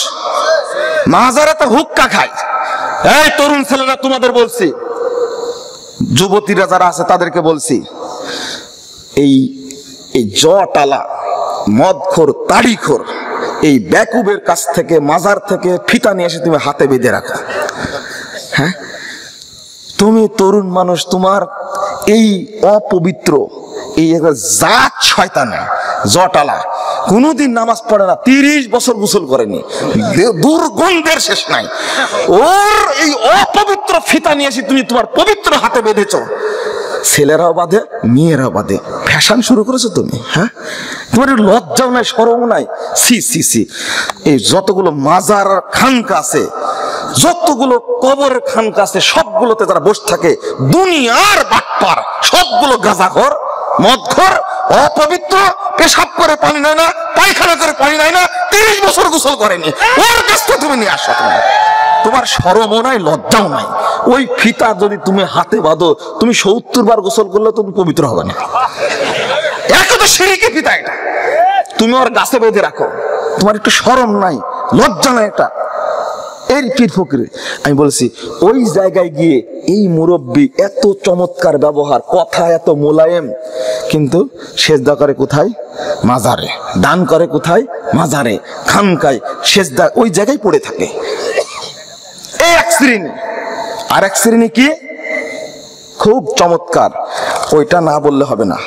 মাজারে তো হুক্কা খায়। এই তরুণ ছেলেরা তোমাদের বলছি, যুবতীরা যারা আছে তাদেরকে বলছি, এই জটালা, মদখোর, তাড়িখোর, এই বেকুবের কাছ থেকে, মাজার থেকে ফিতা নিয়ে এসে তুমি হাতে বেঁধে রাখো। হ্যাঁ, তুমি তরুণ মানুষ, তোমার এই অপবিত্র, এই জাত শয়তানে জটালা কোনদিন নামাজ পড়ে না, 30 বছর গোসল করেনি, দুর্গন্ধের শেষ নাই। ওর এই অপবিত্র ফিতা নিয়ে এসে তুমি তোমার পবিত্র হাতে বেঁধেছ। ছেলেরাও বাঁধে, মেয়েরাও বাঁধে, ফ্যাশন শুরু করেছো তুমি। হ্যাঁ, তোমার লজ্জাও নাই, শরমও নাই। সি সি সি, এই যতগুলো মাজার খানকা আছে, যতগুলো কবরের খানকা আছে, সবগুলোতে যারা বসে থাকে দুনিয়ার বাটপার, সবগুলো গাঁজাখোর, মদখোর, অপবিত্র, পেশাব করে পানি নেয় না, পায়খানা করে পানি নেয় না, 30 বছর গোসল করেনি। ওর কাছে তুমি নিয়ে আসো। তোমার শরমও নাই, লজ্জাও নাই। ওই ফিতা যদি তুমি হাতে বাঁধো, তুমি 70 বার গোসল করলে তুমি পবিত্র হবে না। একে তো শিরকি ফিতা এটা, তুমি ওর গাছে বেঁধে রাখো। তোমার একটু শরম নাই, লজ্জা নাই এটা? এর পীর ফকির আমি বলছি, ওই জায়গায় গিয়ে এই মুরব্বী এত চমৎকার ব্যবহার, কথা এত মোলায়েম, কিন্তু সেজদা করে কোথায়? মাজারে। দান করে কোথায়? মাজারে, খানকায়, সেজদা ওই জায়গায় পড়ে থাকে। এই এক শ্রেণী। আর এক শ্রেণী কি? খুব চমৎকার, ওইটা না বললে হবে না,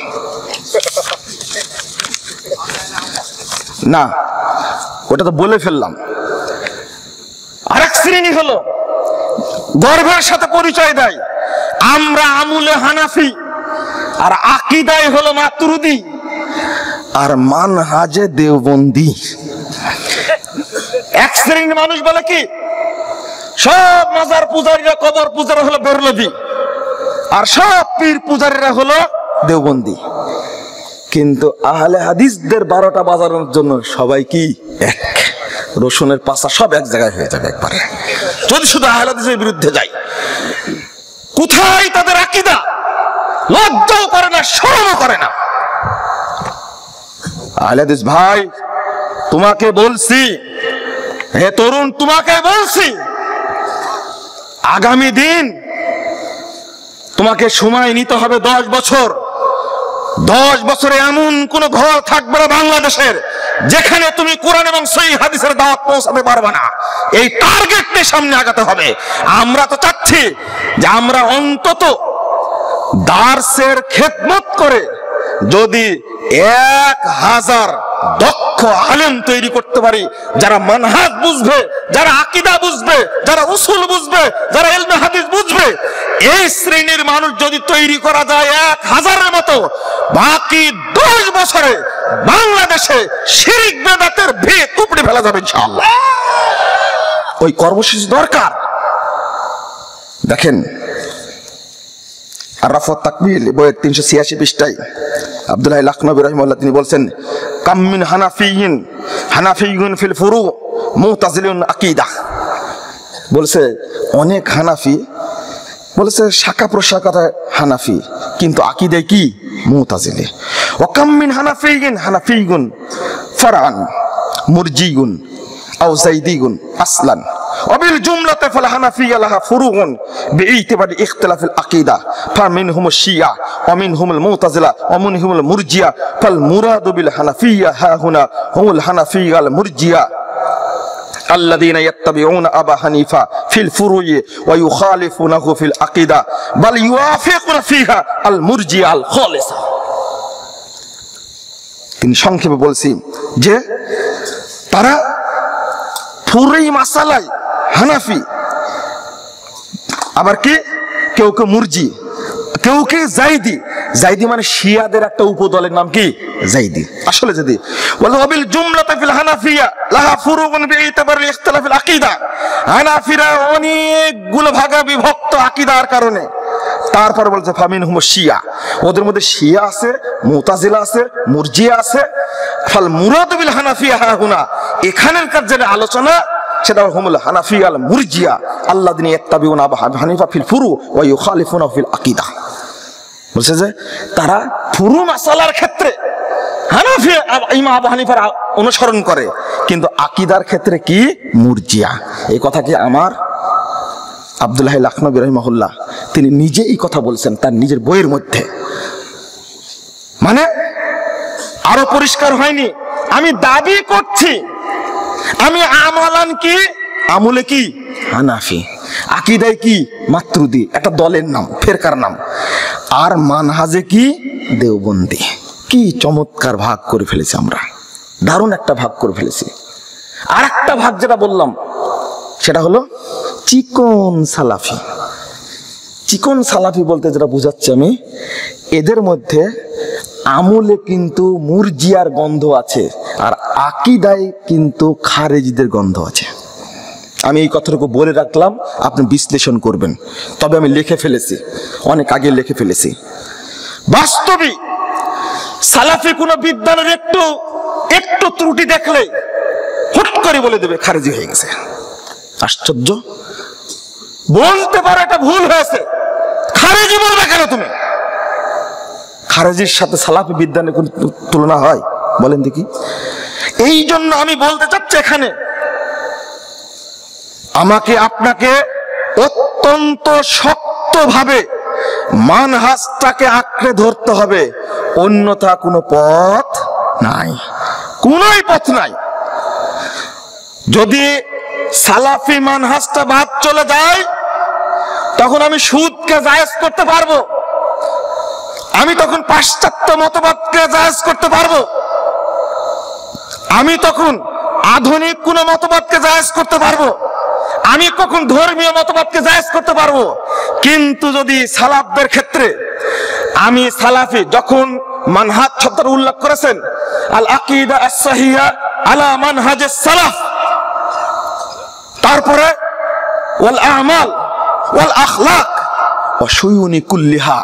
না ওটা তো বলে ফেললাম। আর এক শ্রেণী হলো গর্বের সাথে পরিচয় দেয়, আমরা আমুলে হানাফি, আর আকীদায় হলো মাতুরিদি, আর মানহাজে দেওবন্দি। এক শ্রেণীর মানুষ বলে কি, সব মাজার পূজারীরা, কবর পূজারা হলো বেরলভী, আর সব পীর পূজারীরা হলো দেওবন্দি। কিন্তু আহলে হাদিসদের 12টা বাজানোর জন্য সবাই কি এক, রসুনের পাশা সব এক জায়গায় হয়ে যাবে একবারে, যদি শুধু আহলে হাদিসের বিরুদ্ধে যায়। কোথায় তাদের আকীদা? লজ্জাও করে না, শরমও করে না। আহলে হাদিস ভাই, তোমাকে বলছি, হে তরুণ, তোমাকে বলছি, আগামী দিন তোমাকে সময় নিতে হবে 10 বছর। 10 বছরে এমন কোন ঘর থাকবে না বাংলাদেশের যেখানে তুমি কোরআন এবং সহিহ হাদিসের দাওয়াত পৌঁছাতে পারবে না। এই টার্গেট নিয়ে সামনে আগাতে হবে। আমরা তো চাচ্ছি যে আমরা অন্তত দার্সের খেদমত করে যদি 1000 দক্ষ আলেম তৈরি করতে পারি, যারা মানহাজ বুঝবে, যারা আকীদা বুঝবে, যারা উসুল বুঝবে, যারা ইলমে হাদিস বুঝবে, এই শ্রেণীর মানুষ যদি তৈরি করা যায় 1000-এর মতো, বাকি 10 বছরে বাংলাদেশে শিরক বেদাতের ভিত উপড়ে ফেলা যাবে ইনশাআল্লাহ। ওই কর্মসূচি দরকার। দেখেন আরাফাত তাকবিল বইয়ের 386 পৃষ্ঠায় আব্দুল্লাহ লাখনবী রাহিমাহুল্লাহ তিনি বলছেন, কাম মিন হানাফিয়্যুন ফিল ফুরু মুতাজিলিউন আকীদা। বলছে অনেক হানাফি, বলেছে শাখা প্রশাখায় হানাফি, কিন্তু আকীদায় কি মুতাজিলি। ওয়া কাম মিন হানাফিয়্যুন ফারআন মুরজিয়ুন আও যাইদিয়ুন আসলান ওয়াবিল জুমলাতে ফাল হানাফিয়্যা লাহা ফুরুউন বিইতিবারি ইখতিলাফিল আকীদা ফামিনহুমুশ শিয়া ওয়া মিনহুমুল মুতাজিলা ওয়া মিনহুমুল মুরজিয়া ফাল মুরাদু বিল হানাফিয়্যা হা হুনা হুমুল হানাফিয়্যাল মুরজিয়া الذين يتبعون أبا حنيفة في الفروع ويخالفونه في العقيدة بل يوافقون فيها المرجئة الخالصة। তিনি সংক্ষেপে বলছি যে তারা পুরোই মাসালায় হানাফি, আবার কি কেউ কেউ মুরজি, কেউ কেউ জাইদি। জাইদি মানে শিয়াদের একটা উপদলের নাম কি জাইদি। আসলে যদি বলে ওয়াবিল জুমলাতে ফিল হানাফিয়া লাহা ফুরুউন বিইতিবারি ইখতিলাফিল আকীদা, হানাফিরা অনেকগুলো ভাগে বিভক্ত আকীদার কারণে। তারপর বলছে ফামিনহুমুশ শিয়া, ওদের মধ্যে শিয়া আছে, মুতাজিলা আছে, মুরজিয়া আছে। ফাল মুরাদু বিল হানাফিয়া হা হুনা, এখানকার যে আলোচনা সেটা হুমুল হানাফিয়াল মুরজিয়া আল্লাযিনা ইয়াত্তাবিউনা আবু হানিফা ফিল ফুরু ওয়া ইউখালিফুনা ফিল আকীদা। বলছে যে তারা ফুরু মাসালার ক্ষেত্রে হানাফি ইমাম আবু হানিফার অনুসরণ করে, কিন্তু আকীদার ক্ষেত্রে কি মুরজিয়া। এই কথা কি আমার আব্দুল্লাহ লাখনবী রাহিমাহুল্লাহ তিনি নিজে এই কথা বলছেন তার নিজের বইয়ের মধ্যে। মানে আরো পরিষ্কার হয়নি, আমি দাবি করছি আমি আমালান কি আমলে কি হানাফি, আকীদায় কি মাতরুদি, একটা দলের নাম, ফেরকার নাম, আর মানহাজে কি দেওবন্দি। কি চমৎকার ভাগ করে ফেলেছি আমরা, দারুণ একটা ভাগ করে ফেলেছি। আর একটা ভাগ যেটা বললাম সেটা হলো চিকন সালাফি। চিকন সালাফি বলতে যেটা বুঝাচ্ছি আমি, এদের মধ্যে আমলে কিন্তু মুরজিয়ার গন্ধ আছে, আর আকীদায় কিন্তু খারেজিদের গন্ধ আছে। আমি এই কথাটুকু বলে রাখলাম, আপনি বিশ্লেষণ করবেন। তবে আমি লিখে ফেলেছি, অনেক আগে লিখে ফেলেছি। বাস্তবে সালাফি কোন বিদ্যালয়ের একটু ত্রুটি দেখলে হুট করে বলে দেবে খারেজি হয়ে গেছে। আশ্চর্য, বলতে পারো এটা ভুল হয়েছে, খারেজি বলবে কেন তুমি? খারেজির সাথে সালাফি বিদ্যানের কোন তুলনা হয় বলেন দেখি? এই জন্য আমি বলতে চাচ্ছি এখানে আমাকে আপনাকে অত্যন্ত শক্তভাবে মানহাজটাকে আঁকড়ে ধরতে হবে, অন্যথা কোনো পথ নাই, কোনোই পথ নাই। যদি সালাফি মানহাজটা বাদ চলে যায় তখন আমি সুদকে জায়েজ করতে পারবো, আমি তখন পাশ্চাত্য মতবাদকে জায়েজ করতে পারবো, আমি তখন আধুনিক কোন মতবাদকে জায়েজ করতে পারবো, আমি কখন ধর্মীয় মতবাদকে জায়েজ করতে পারবো। কিন্তু যদি সালাফদের ক্ষেত্রে আমি সালাফি, যখন মানহাজ শব্দটা উল্লেখ করেছেন আল আকীদা আস-সাহিহা আলা মানহাজিস সালাফ, তারপরে ওয়াল আমাল ওয়াল আখলাক ওয়া শুয়ুনি কুল্লিহা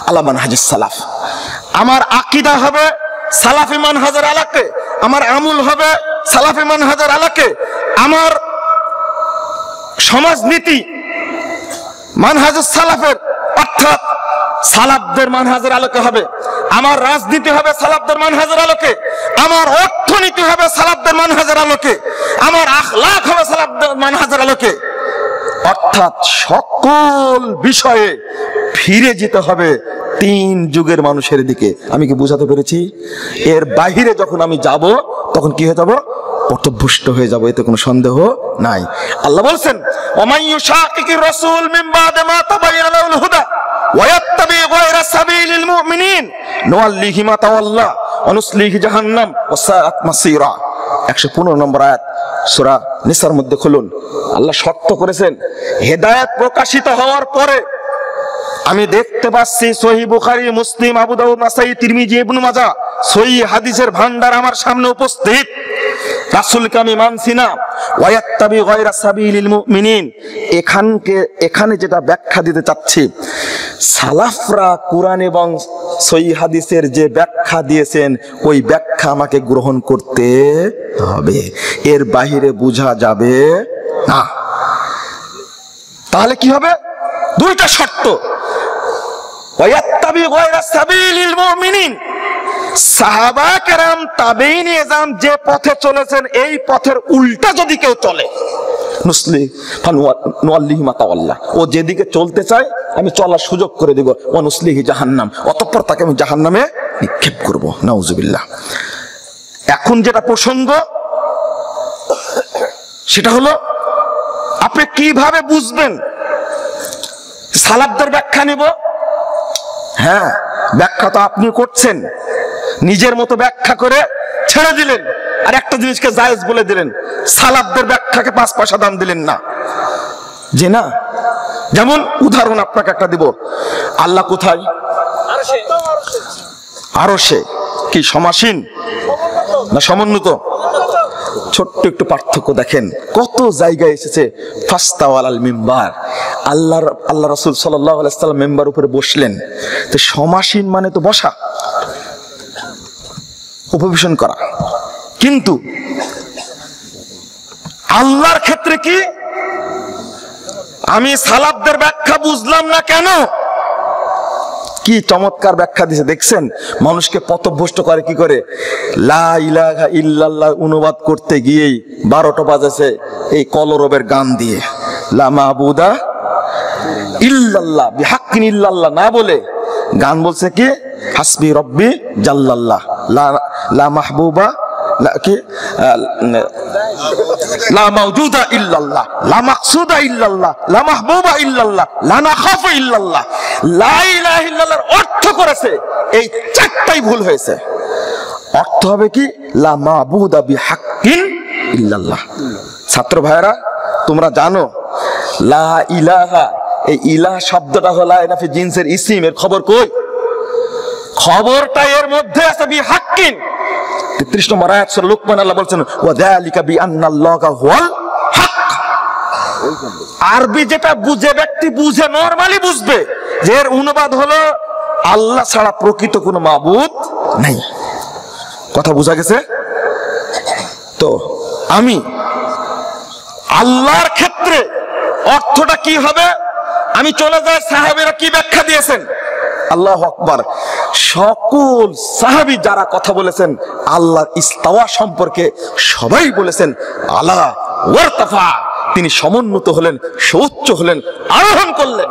আলা মানহাজিস সালাফ। আমার আকীদা হবে সালাফি মানহাজের আলোকে, আমার আমল হবে সালাফি মানহাজের আলোকে, আমার সমাজনীতি মানহাজুস সালাফের অর্থাৎ সালাফদের মানহাজের আলোকে হবে, আমার রাজনীতি হবে সালাফদের মানহাজের আলোকে, আমার অর্থনীতি হবে সালাফদের মানহাজের আলোকে, আমার আখলাক হবে সালাফদের মানহাজের আলোকে। অর্থাৎ সকল বিষয়ে ফিরে যেতে হবে তিন যুগের মানুষের দিকে। আমি কি বুঝাতে পেরেছি? এর বাহিরে যখন আমি যাব তখন কি হয়ে যাব? পথভ্রষ্ট হয়ে যাব, এতে কোনো সন্দেহ নাই। আল্লাহ বলছেন ওমাই ইউশাকিকির রাসূল মিন বাদি মা তাবায়্যানা লাহুল হুদা ওয়া ইয়াত্তাবি গায়রা সাবিলিল মুমিনিন নুওয়াল্লিহি মা তাওয়াল্লা ওয়া নুসলিহি জাহান্নাম ওয়া সাআত মাসীরা। 115 নম্বর আয়াত সূরা নিসার মধ্যে খুলুন। আল্লাহ শর্ত করেছেন হেদায়েত প্রকাশিত হওয়ার পরে আমি দেখতে পাচ্ছি সহিহ বুখারী, মুসলিম, আবু দাউদ, নাসাই, তিরমিজি, ইবনে মাজাহ সহিহ হাদিসের ভান্ডার আমার সামনে উপস্থিত। রাসূলকে আমি মানছি না, ওয়ায়াত্তাবি গায়রা সাবিলিল মুমিনিন। এখানে যেটা ব্যাখ্যা দিতে চাচ্ছি, সালাফরা কোরআন এবং সহিহ হাদিসের যে ব্যাখ্যা দিয়েছেন ওই ব্যাখ্যা আমাকে গ্রহণ করতে হবে, এর বাইরে বোঝা যাবে না। তাহলে কি হবে? দুইটা শর্ত। ওয়ায়াত্তাবি গায়রা সাবিলিল মুমিনিন, সাহাবা কেরাম তাবেঈন এজাম যে পথে চলেছেন এই পথের উল্টা যদি কেউ চলে, নুসলি ফানুয়াল্লিহি মা তাওয়াল্লা, ও যেদিকে চলতে চায় আমি চলার সুযোগ করে দেব, ওয়া নুসলিহি জাহান্নাম, অতঃপর তাকে আমি জাহান্নামে নিক্ষেপ করব। নাউজুবিল্লাহ। এখন যেটা প্রসঙ্গ সেটা হলো আপনি কিভাবে বুঝবেন? সালাফদের ব্যাখ্যা নিব। হ্যাঁ, ব্যাখ্যা তো আপনি করছেন, নিজের মতো ব্যাখ্যা করে ছেড়ে দিলেন, আর একটা জিনিসকে জায়েজ বলে দিলেন, সালাফদের ব্যাখ্যাকে 5 পয়সা দাম দিলেন না। যে না, যেমন উদাহরণ আপনাকে একটা দিব, আল্লাহ কোথায়? আরশে। কি সমাসীন না সমুন্নত? ছোট্ট একটু পার্থক্য দেখেন, কত জায়গায় এসেছে ফাস্তাওয়া আলাল মিম্বার, আল্লাহ রাসূল সাল্লাল্লাহু আলাইহি ওয়াসাল্লাম মেম্বার উপরে বসলেন। তো সমাসীন মানে তো বসা, উপবেশন করা। কিন্তু আল্লাহর ক্ষেত্রে কি? আমি সালাফদের ব্যাখ্যা বুঝলাম না কেন? কি চমৎকার ব্যাখ্যা দিয়েছে দেখছেন। মানুষকে পথভ্রষ্ট করে কি করে? লা ইলাহা ইল্লাল্লাহ অনুবাদ করতে গিয়েই 12টা বাজেছে এই কলরবের গান দিয়ে। লা মাবুদা ইল্লাল্লাহ বিহাক্কিন ইল্লাল্লাহ না বলে গান বলছে কি? হাসবি রব্বি জাল্লাল্লাহ, লা মাহবুবা লা মাওজুদা ইল্লাল্লাহ, লা মাকসুদা ইল্লাল্লাহ, লা মাহবুবা ইল্লাল্লাহ, লা নাখাফু ইল্লাল্লাহ। লা ইলাহা ইল্লাল্লাহর অর্থ করেছে এই চারটাই ভুল হয়েছে। অর্থ হবে কি? লা মাবুদা বিহাক্কিন ইল্লাল্লাহ। ছাত্র ভাইরা, তোমরা জানো লা ইলাহা, এই ইলাহ শব্দটা হলো এনাফি জিনসের ইসিম। এর খবর কই? খবরটা এর মধ্যে আছে বিহাক্কিন। 33 নম্বর আয়াত সূরা লুকমান আল্লাহ বলছেন ওয়া যালিকা বিআন্নাল্লাহা হুয়াল হক। আরবি যেটা বুঝে ব্যক্তি বুঝে, নরমালি বুঝবে যে এর অনুবাদ হলো আল্লাহ ছাড়া প্রকৃত কোনো মাবুদ নাই। কথা বোঝা গেছে তো? আমি আল্লাহর ক্ষেত্রে অর্থটা কি হবে আমি চলে যাই সাহাবীরা কি ব্যাখ্যা দিয়েছেন। আল্লাহু আকবার। সকল সাহাবী যারা কথা বলেছেন আল্লাহর ইস্তাওয়া সম্পর্কে সবাই বলেছেন আলা ওয়ারতাফা, তিনি সমুন্নত হলেন, সুউচ্চ হলেন, আরোহণ করলেন।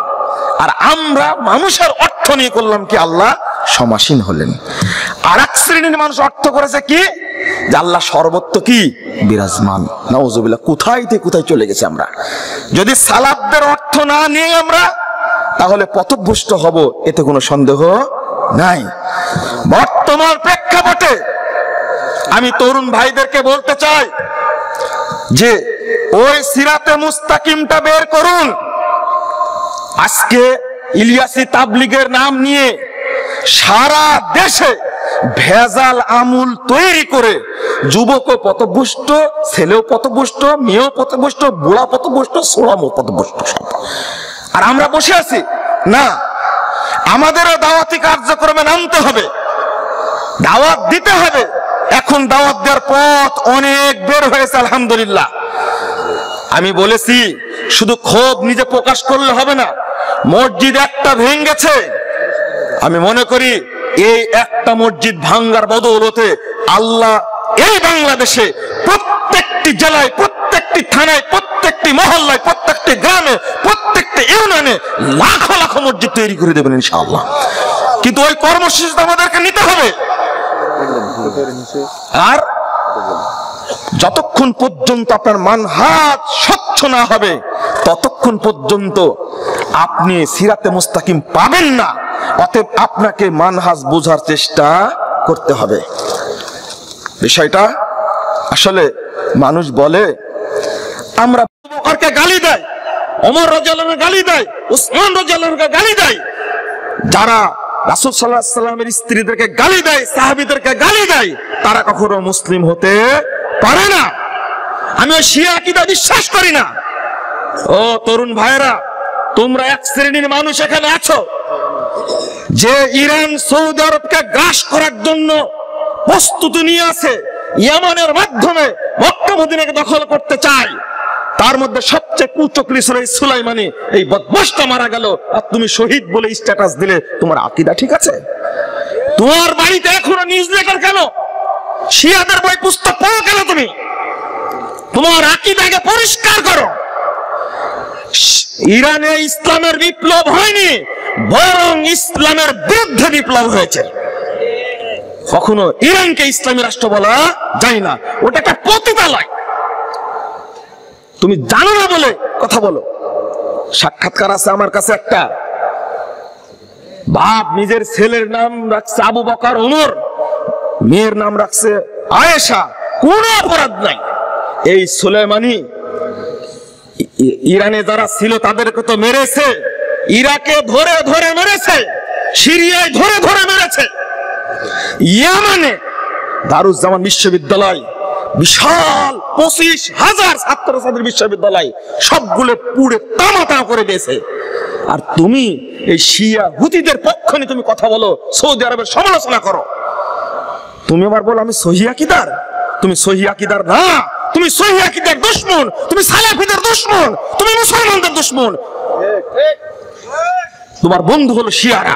আর আমরা মানুষের অর্থ নিয়ে করলাম কি? আল্লাহ সমাসীন হলেন। আর এক শ্রেণীর মানুষ অর্থ করেছে কি? যে আল্লাহ সর্বত্র কি? বিরাজমান। নাউজুবিল্লাহ। কোথায় থেকে কোথায় চলে গেছে আমরা। যদি সালাফদের অর্থ না নিয়ে আমরা তাহলে পথভ্রষ্ট হব, এতে কোনো সন্দেহ নাই। বর্তমান প্রেক্ষাপটে আমি তরুণ ভাইদেরকে বলতে চাই যে ওই সিরাতে মুস্তাকিমটা বের করুন। আজকে ইলিয়াসি তাবলীগের নাম নিয়ে সারা দেশে ভেজাল আমুল তৈরি করে যুবকও পথভ্রষ্ট, ছেলেও পথভ্রষ্ট, মেয়েও পথভ্রষ্ট, বুড়া পথভ্রষ্ট, ছোড়াও পথভ্রষ্ট সব। আর আমরা বসে আছি না, আমাদেরও দাওয়াতি কার্যক্রমে নামতে হবে, দাওয়াত দিতে হবে। এখন দাওয়াত দেওয়ার পথ অনেক বের হয়েছে আলহামদুলিল্লাহ। আমি বলেছি শুধু ক্ষোভ নিজে প্রকাশ করলে হবে না। মসজিদ একটা ভেঙেছে, আমি মনে করি এই একটা মসজিদ ভাঙ্গার বদৌলতে আল্লাহ এই বাংলাদেশে প্রত্যেকটি জেলায়, প্রত্যেকটি থানায়, প্রত্যেকটি মহল্লায়, প্রত্যেকটি গ্রামে, প্রত্যেকটি ইউনিয়নে লাখো লাখো মসজিদ তৈরি করে দেবেন ইনশাআল্লাহ। কিন্তু ওই কর্মসূচিটা আমাদেরকে নিতে হবে। আর যতক্ষণ পর্যন্ত আপনার মানহাজ স্বচ্ছ না হবে ততক্ষণ পর্যন্ত আপনি সিরাতে মুস্তাকিম পাবেন না। অতএব আপনাকে মানহাজ বোঝার চেষ্টা করতে হবে। বিষয়টা আসলে মানুষ বলে আমরা আবু বকরকে গালি দেয়, ওমর রাদিয়াল্লাহু আনহুকে গালি দেয়, উসমান রাদিয়াল্লাহু আনহুকে গালি দেয়। যারা রাসূল সাল্লাল্লাহু আলাইহি ওয়াসাল্লামের স্ত্রীদেরকে গালি দেয়, সাহাবীদেরকে গালি দেয়, তারা কখনো মুসলিম হতে পারে না। আমি ওই শিয়া আকীদা বিশ্বাস করি না। ও তরুণ ভাইরা, তোমরা এক শ্রেণীর মানুষ এখানে আছো যে ইরান সৌদি আরবকে গ্রাস করার জন্য প্রস্তুতি নিয়ে আছে, ইয়েমেনের মাধ্যমে মক্কা মদিনাকে দখল করতে চায়। তার মধ্যে সবচেয়ে কুচক্রী ছিল এই সুলাইমানি, এই বদমাশটা মারা গেল, আর তুমি শহীদ বলে স্ট্যাটাস দিলে। তোমার আকীদা ঠিক আছে? তোমার বাড়িতে এখনো নিউজ লেটার কেন? শিয়াদের বই পুস্তক পড়ো কেন তুমি? তোমার আকীদাকে পরিষ্কার করো। ইরানে ইসলামের বিপ্লব হয়নি, বরং ইসলামের বিরুদ্ধে বিপ্লব হয়েছে। কখনো ইরানকে ইসলামী রাষ্ট্র বলা যায় না, ওটা একটা পতিতালয়। তুমি জানো না বলে কথা বলো। সাক্ষাৎকার আছে আমার কাছে একটা, বাপ নিজের ছেলের নাম রাখছে আবু বকর ওমর, মেয়ের নাম রাখছে আয়েশা, কোনো অপরাধ নাই। এই সুলাইমানি ইরানে যারা ছিল তাদেরকে তো মেরেছে, ইরাকে ধরে ধরে মেরেছে, সিরিয়ায় ধরে ধরে মেরেছে, ইয়েমেনে দারুজ্জামান বিশ্ববিদ্যালয়, বিশাল 25,000 ছাত্রছাত্রীর বিশ্ববিদ্যালয়, সবগুলো পুড়ে তামাতা করে দিয়েছে। আর তুমি এই শিয়া হুতিদের পক্ষ নিয়ে তুমি কথা বলো, সৌদি আরবের সমালোচনা করো। তুমি আবার বলো আমি সহিহ আকীদার। তুমি সহিহ আকীদার না, তুমি সহিহ আকীদার দুশমন, তুমি সালাফিদের দুশমন, তুমি মুসলমানদের দুশমন। তোমার বন্ধু হলো শিয়ারা।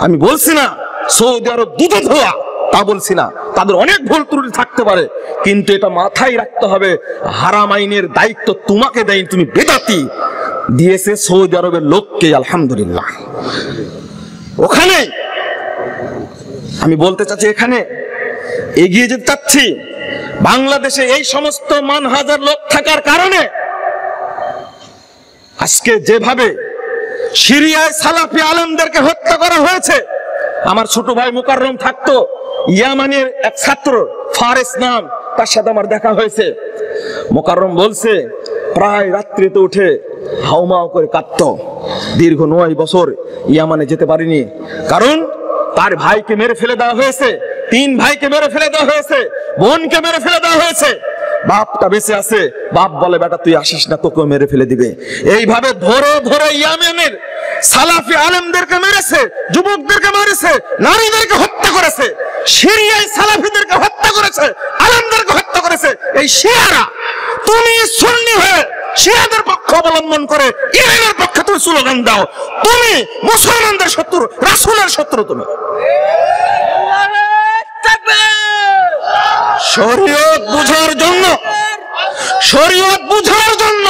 আমি বলছি না সৌদি আরব দুধে ধোয়া, তা বলছি না, তাদের অনেক ভুল ত্রুটি থাকতে পারে, কিন্তু এটা মাথায় রাখতে হবে হারাম আইনের দায়িত্ব তোমাকে দেয়নি, তুমি বেদাতি, দিয়েছে সৌদি আরবের লোককে। আলহামদুলিল্লাহ। ওখানে আমি বলতে চাচ্ছি, এখানে এগিয়ে যেতে চাচ্ছি। বাংলাদেশে এই সমস্ত মানহাজার লোক থাকার কারণে আজকে যেভাবে সিরিয়ায় সালাফি আলেমদেরকে হত্যা করা হয়েছে। আমার ছোট ভাই মুকাররম থাকতো, ইয়ামানের এক ছাত্র ফারেস নাম, তার সাথে আমার দেখা হয়েছে। মুকাররম বলছে প্রায় রাত্রিতে উঠে হাউমাউ করে কাঁদতো। দীর্ঘ 9 বছর ইয়ামানে যেতে পারিনি, কারণ তার ভাইকে মেরে ফেলে দেওয়া হয়েছে, 3 ভাইকে মেরে ফেলে দেওয়া হয়েছে, বোনকে মেরে ফেলে দেওয়া হয়েছে। বাপটা বেঁচে আছে, বাপ বলে বেটা তুই আসিস না, তোকে মেরে ফেলে দিবে। এইভাবে ধরে ধরে ইয়ামেনের সালাফি আলেমদেরকে মেরেছে, যুবকদেরকে মেরেছে, নারীদেরকে হত্যা করেছে। সিরিয়ায় সালাফিদেরকে হত্যা করেছে, আলেমদেরকে হত্যা করেছে এই শিয়ারা। তুমি সুন্নি হয়ে শিয়াদের পক্ষ অবলম্বন করে ইরানের পক্ষে তুমি স্লোগান দাও। তুমি মুসলমানদের শত্রু, রাসূলের শত্রু। তুমি শরীয়ত বুঝার জন্য, শরীয়ত বুঝার জন্য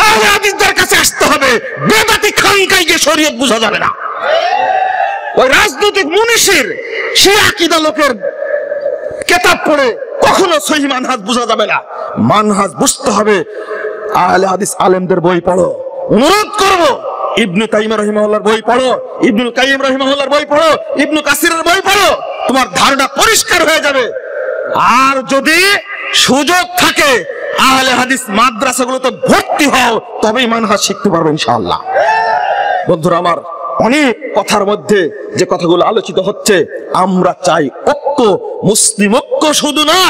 আহলে হাদিসদের কাছে আসতে হবে। বেদাতি খানকায় গিয়ে শরীয়ত বুঝা যাবে না। ওই রাজনৈতিক মুনিশির শিয়া আকীদা লোকের কিতাব পড়ে কখনো সহিহ মানহাজ বুঝা যাবে না। মানহাজ বুঝতে হবে। আহলে হাদিস আলেমদের বই পড়ো, অনুরোধ করব। ইবনে তাইমিয়া রাহিমাহুল্লাহর বই পড়ো, ইবনুল কাইয়িম রাহিমাহুল্লাহর বই পড়ো, ইবনে কাসিরের বই পড়ো, তোমার ধারণা পরিষ্কার হয়ে যাবে। আর যদি সুযোগ থাকে আহলে হাদিস মাদ্রাসাগুলোতে ভর্তি হও, তবেই মানহাজ শিখতে পারবে ইনশাআল্লাহ। বন্ধুরা আমার, অনেক কথার মধ্যে যে কথাগুলো আলোচিত হচ্ছে, আমরা চাই ঐক্য, মুসলিম ঐক্য শুধু না,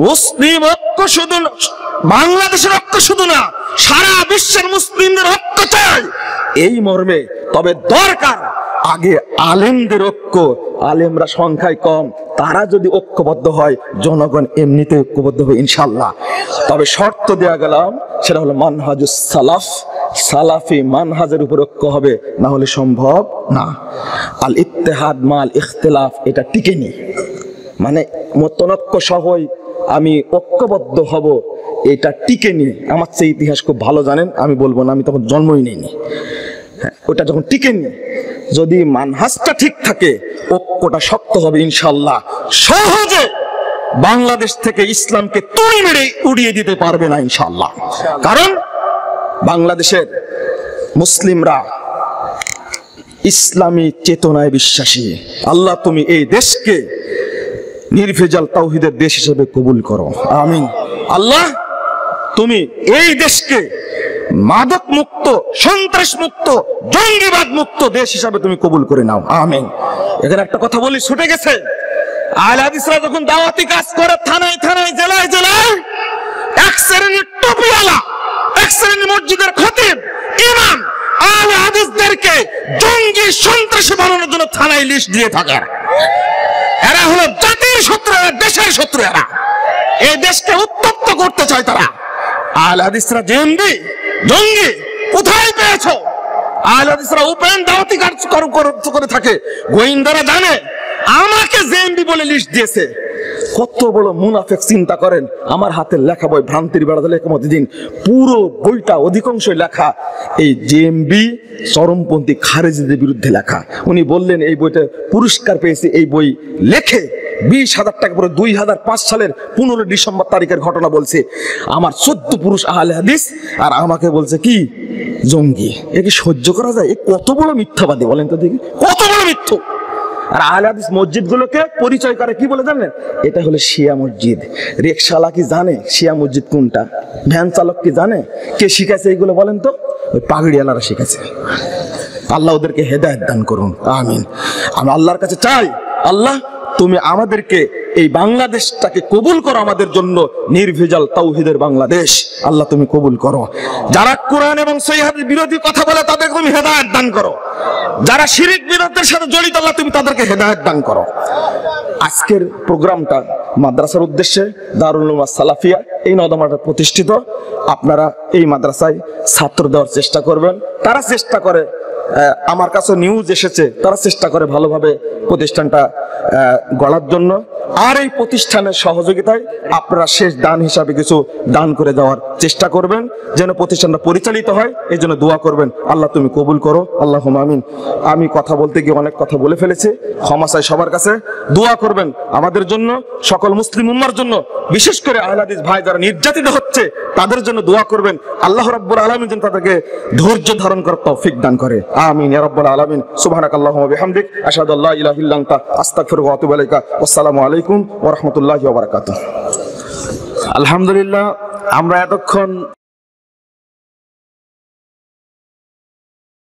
মুসলিম ঐক্য শুধু বাংলাদেশের ঐক্য শুধু না, সারা বিশ্বের মুসলিমদের ঐক্য চাই এই মর্মে। তবে দরকার আগে আলেমদের ঐক্য। আলেমরা সংখ্যায় কম, তারা যদি ঐক্যবদ্ধ হয় জনগণ এমনিতে ঐক্যবদ্ধ হবে ইনশাআল্লাহ। তবে শর্ত দেয়া গেলাম, সেটা হলো মানহাজুস সালাফ, সালাফি মানহাজের উপর ঐক্য হবে, না হলে সম্ভব না। আল ইত্তেহাদ মাল ইখতিলাফ এটা টিকেনি, মানে মতনৈক্য সহই আমি ঐক্যবদ্ধ হব, এটা টিকেনি। আমার চেয়ে ইতিহাস খুব ভালো জানেন, আমি বলবো না, আমি তখন জন্মই নিইনি। ওটা যখন টিকেনি, যদি মানহাজটা ঠিক থাকে ঐক্যটা শক্ত হবে ইনশাআল্লাহ। সহজে বাংলাদেশ থেকে ইসলামকে তুড়ি মেরে উড়িয়ে দিতে পারবে না ইনশাআল্লাহ। কারণ বাংলাদেশের মুসলিমরা ইসলামী চেতনায় বিশ্বাসী। আল্লাহ তুমি এই দেশকে নির্ভেজাল তাওহীদের দেশ হিসেবে কবুল করো, আমিন। আল্লাহ তুমি এই দেশকে মাদক মুক্ত, সন্ত্রাস মুক্ত, জঙ্গিবাদ মুক্ত দেশ হিসাবে তুমি কবুল করে নাও, আমিন। এখানে একটা কথা বলি, ছুটে গেছে। আহলে হাদিসরা যখন দাওয়াতি কাজ করে থানায় থানায় জেলায় জেলায়, এক শ্রেণীর টুপিওয়ালা, এক শ্রেণীর মসজিদের খতিব, ইমাম আহলে হাদিসদেরকে জঙ্গি সন্ত্রাসী বানানোর জন্য থানায় লিস্ট দিয়ে থাকে। এরা হলো জাতির শত্রু, দেশের শত্রু। এরা এই দেশকে উত্তপ্ত করতে চায়। তারা আহলে হাদিসরা জেএমবি জঙ্গি কোথায় পেয়েছো? আহলে হাদিসরা ওপেন দাওয়াতি কাজ করে থাকে। গোয়েন্দারা জানে আমাকে জেএমবি বলে লিস্ট দিয়েছে। কত বড় মুনাফিক চিন্তা করেন। আমার হাতের লেখা বই ভ্রান্তির বেড়া দিলে একমত দিন, পুরো বইটা অধিকাংশ লেখা এই জেএমবি চরমপন্থী খারেজিদের বিরুদ্ধে লেখা। উনি বললেন এই বইটা পুরস্কার পেয়েছে। এই বই লেখে 20,000 টাকা পরে 2005 সালের 15 ডিসেম্বর তারিখের ঘটনা বলছে। আমার 14 পুরুষ আহলে হাদিস আর আমাকে বলছে কি জঙ্গি। এ কি সহ্য করা যায়? এ কত বড় মিথ্যাবাদী বলেন তো দেখি, কত বড় মিথ্যা। আর আহলে হাদিস মসজিদ গুলোকে পরিচয় করে কি বলে জানেন? এটা হলো শিয়া মসজিদ। রিকশাওয়ালা কি জানে শিয়া মসজিদ কোনটা? ভ্যান চালক কি জানে? কে শিখাইছে এইগুলো বলেন তো? ওই পাগড়িওয়ালারা শিখাইছে। আল্লাহ ওদেরকে হেদায়েত দান করুন, আমিন। আমি আল্লাহর কাছে চাই, আল্লাহ তুমি আমাদেরকে এই বাংলাদেশটাকে কবুল করো, আমাদের জন্য নির্ভেজাল তাওহীদের বাংলাদেশ আল্লাহ তুমি কবুল করো। যারা কোরআন এবং সহিহ হাদিস বিরোধী কথা বলে তাদের তুমি হেদায়েত দান করো। যারা শিরক বিরোধের সাথে জড়িত আল্লাহ তুমি তাদেরকে হেদায়েত দান করো। আজকের প্রোগ্রামটা মাদ্রাসার উদ্দেশ্যে দারুল উলুম সালাফিয়া এই নদমাটা প্রতিষ্ঠিত। আপনারা এই মাদ্রাসায় ছাত্র দেওয়ার চেষ্টা করবেন। তারা চেষ্টা করে, আমার কাছে নিউজ এসেছে, তারা চেষ্টা করে ভালোভাবে প্রতিষ্ঠানটা গড়ার জন্য। আর এই প্রতিষ্ঠানের সহযোগিতায় আপনারা শেষ দান হিসাবে কিছু দান করে দেওয়ার চেষ্টা করবেন, যেন প্রতিষ্ঠানটা পরিচালিত হয়। এই জন্য দোয়া করবেন। আল্লাহ তুমি কবুল করো, আল্লাহুম্মা আমিন। আমি কথা বলতে গিয়ে অনেক কথা বলে ফেলেছি, ক্ষমা চাই সবার কাছে। দোয়া করবেন আমাদের জন্য, সকল মুসলিম উম্মার জন্য, বিশেষ করে আহলে হাদিস ভাই যারা নির্যাতিত হচ্ছে তাদের জন্য দোয়া করবেন। আল্লাহ রাব্বুল আলামিন যেন তাদেরকে ধৈর্য ধারণ করার তৌফিক দান করে, আমিন ইয়া রাব্বুল আলামিন। সুবহানাকাল্লাহুম্মা ওয়া বিহামদিক আশহাদু আল্লা ইলাহা ইল্লা আনতা আস্তাগফিরুকা ওয়া আতুবু ইলাইকা। আসসালামু আলাইকুম ওয়া রাহমাতুল্লাহি ওয়া বারাকাতুহু। আলহামদুলিল্লাহ, আমরা এতক্ষণ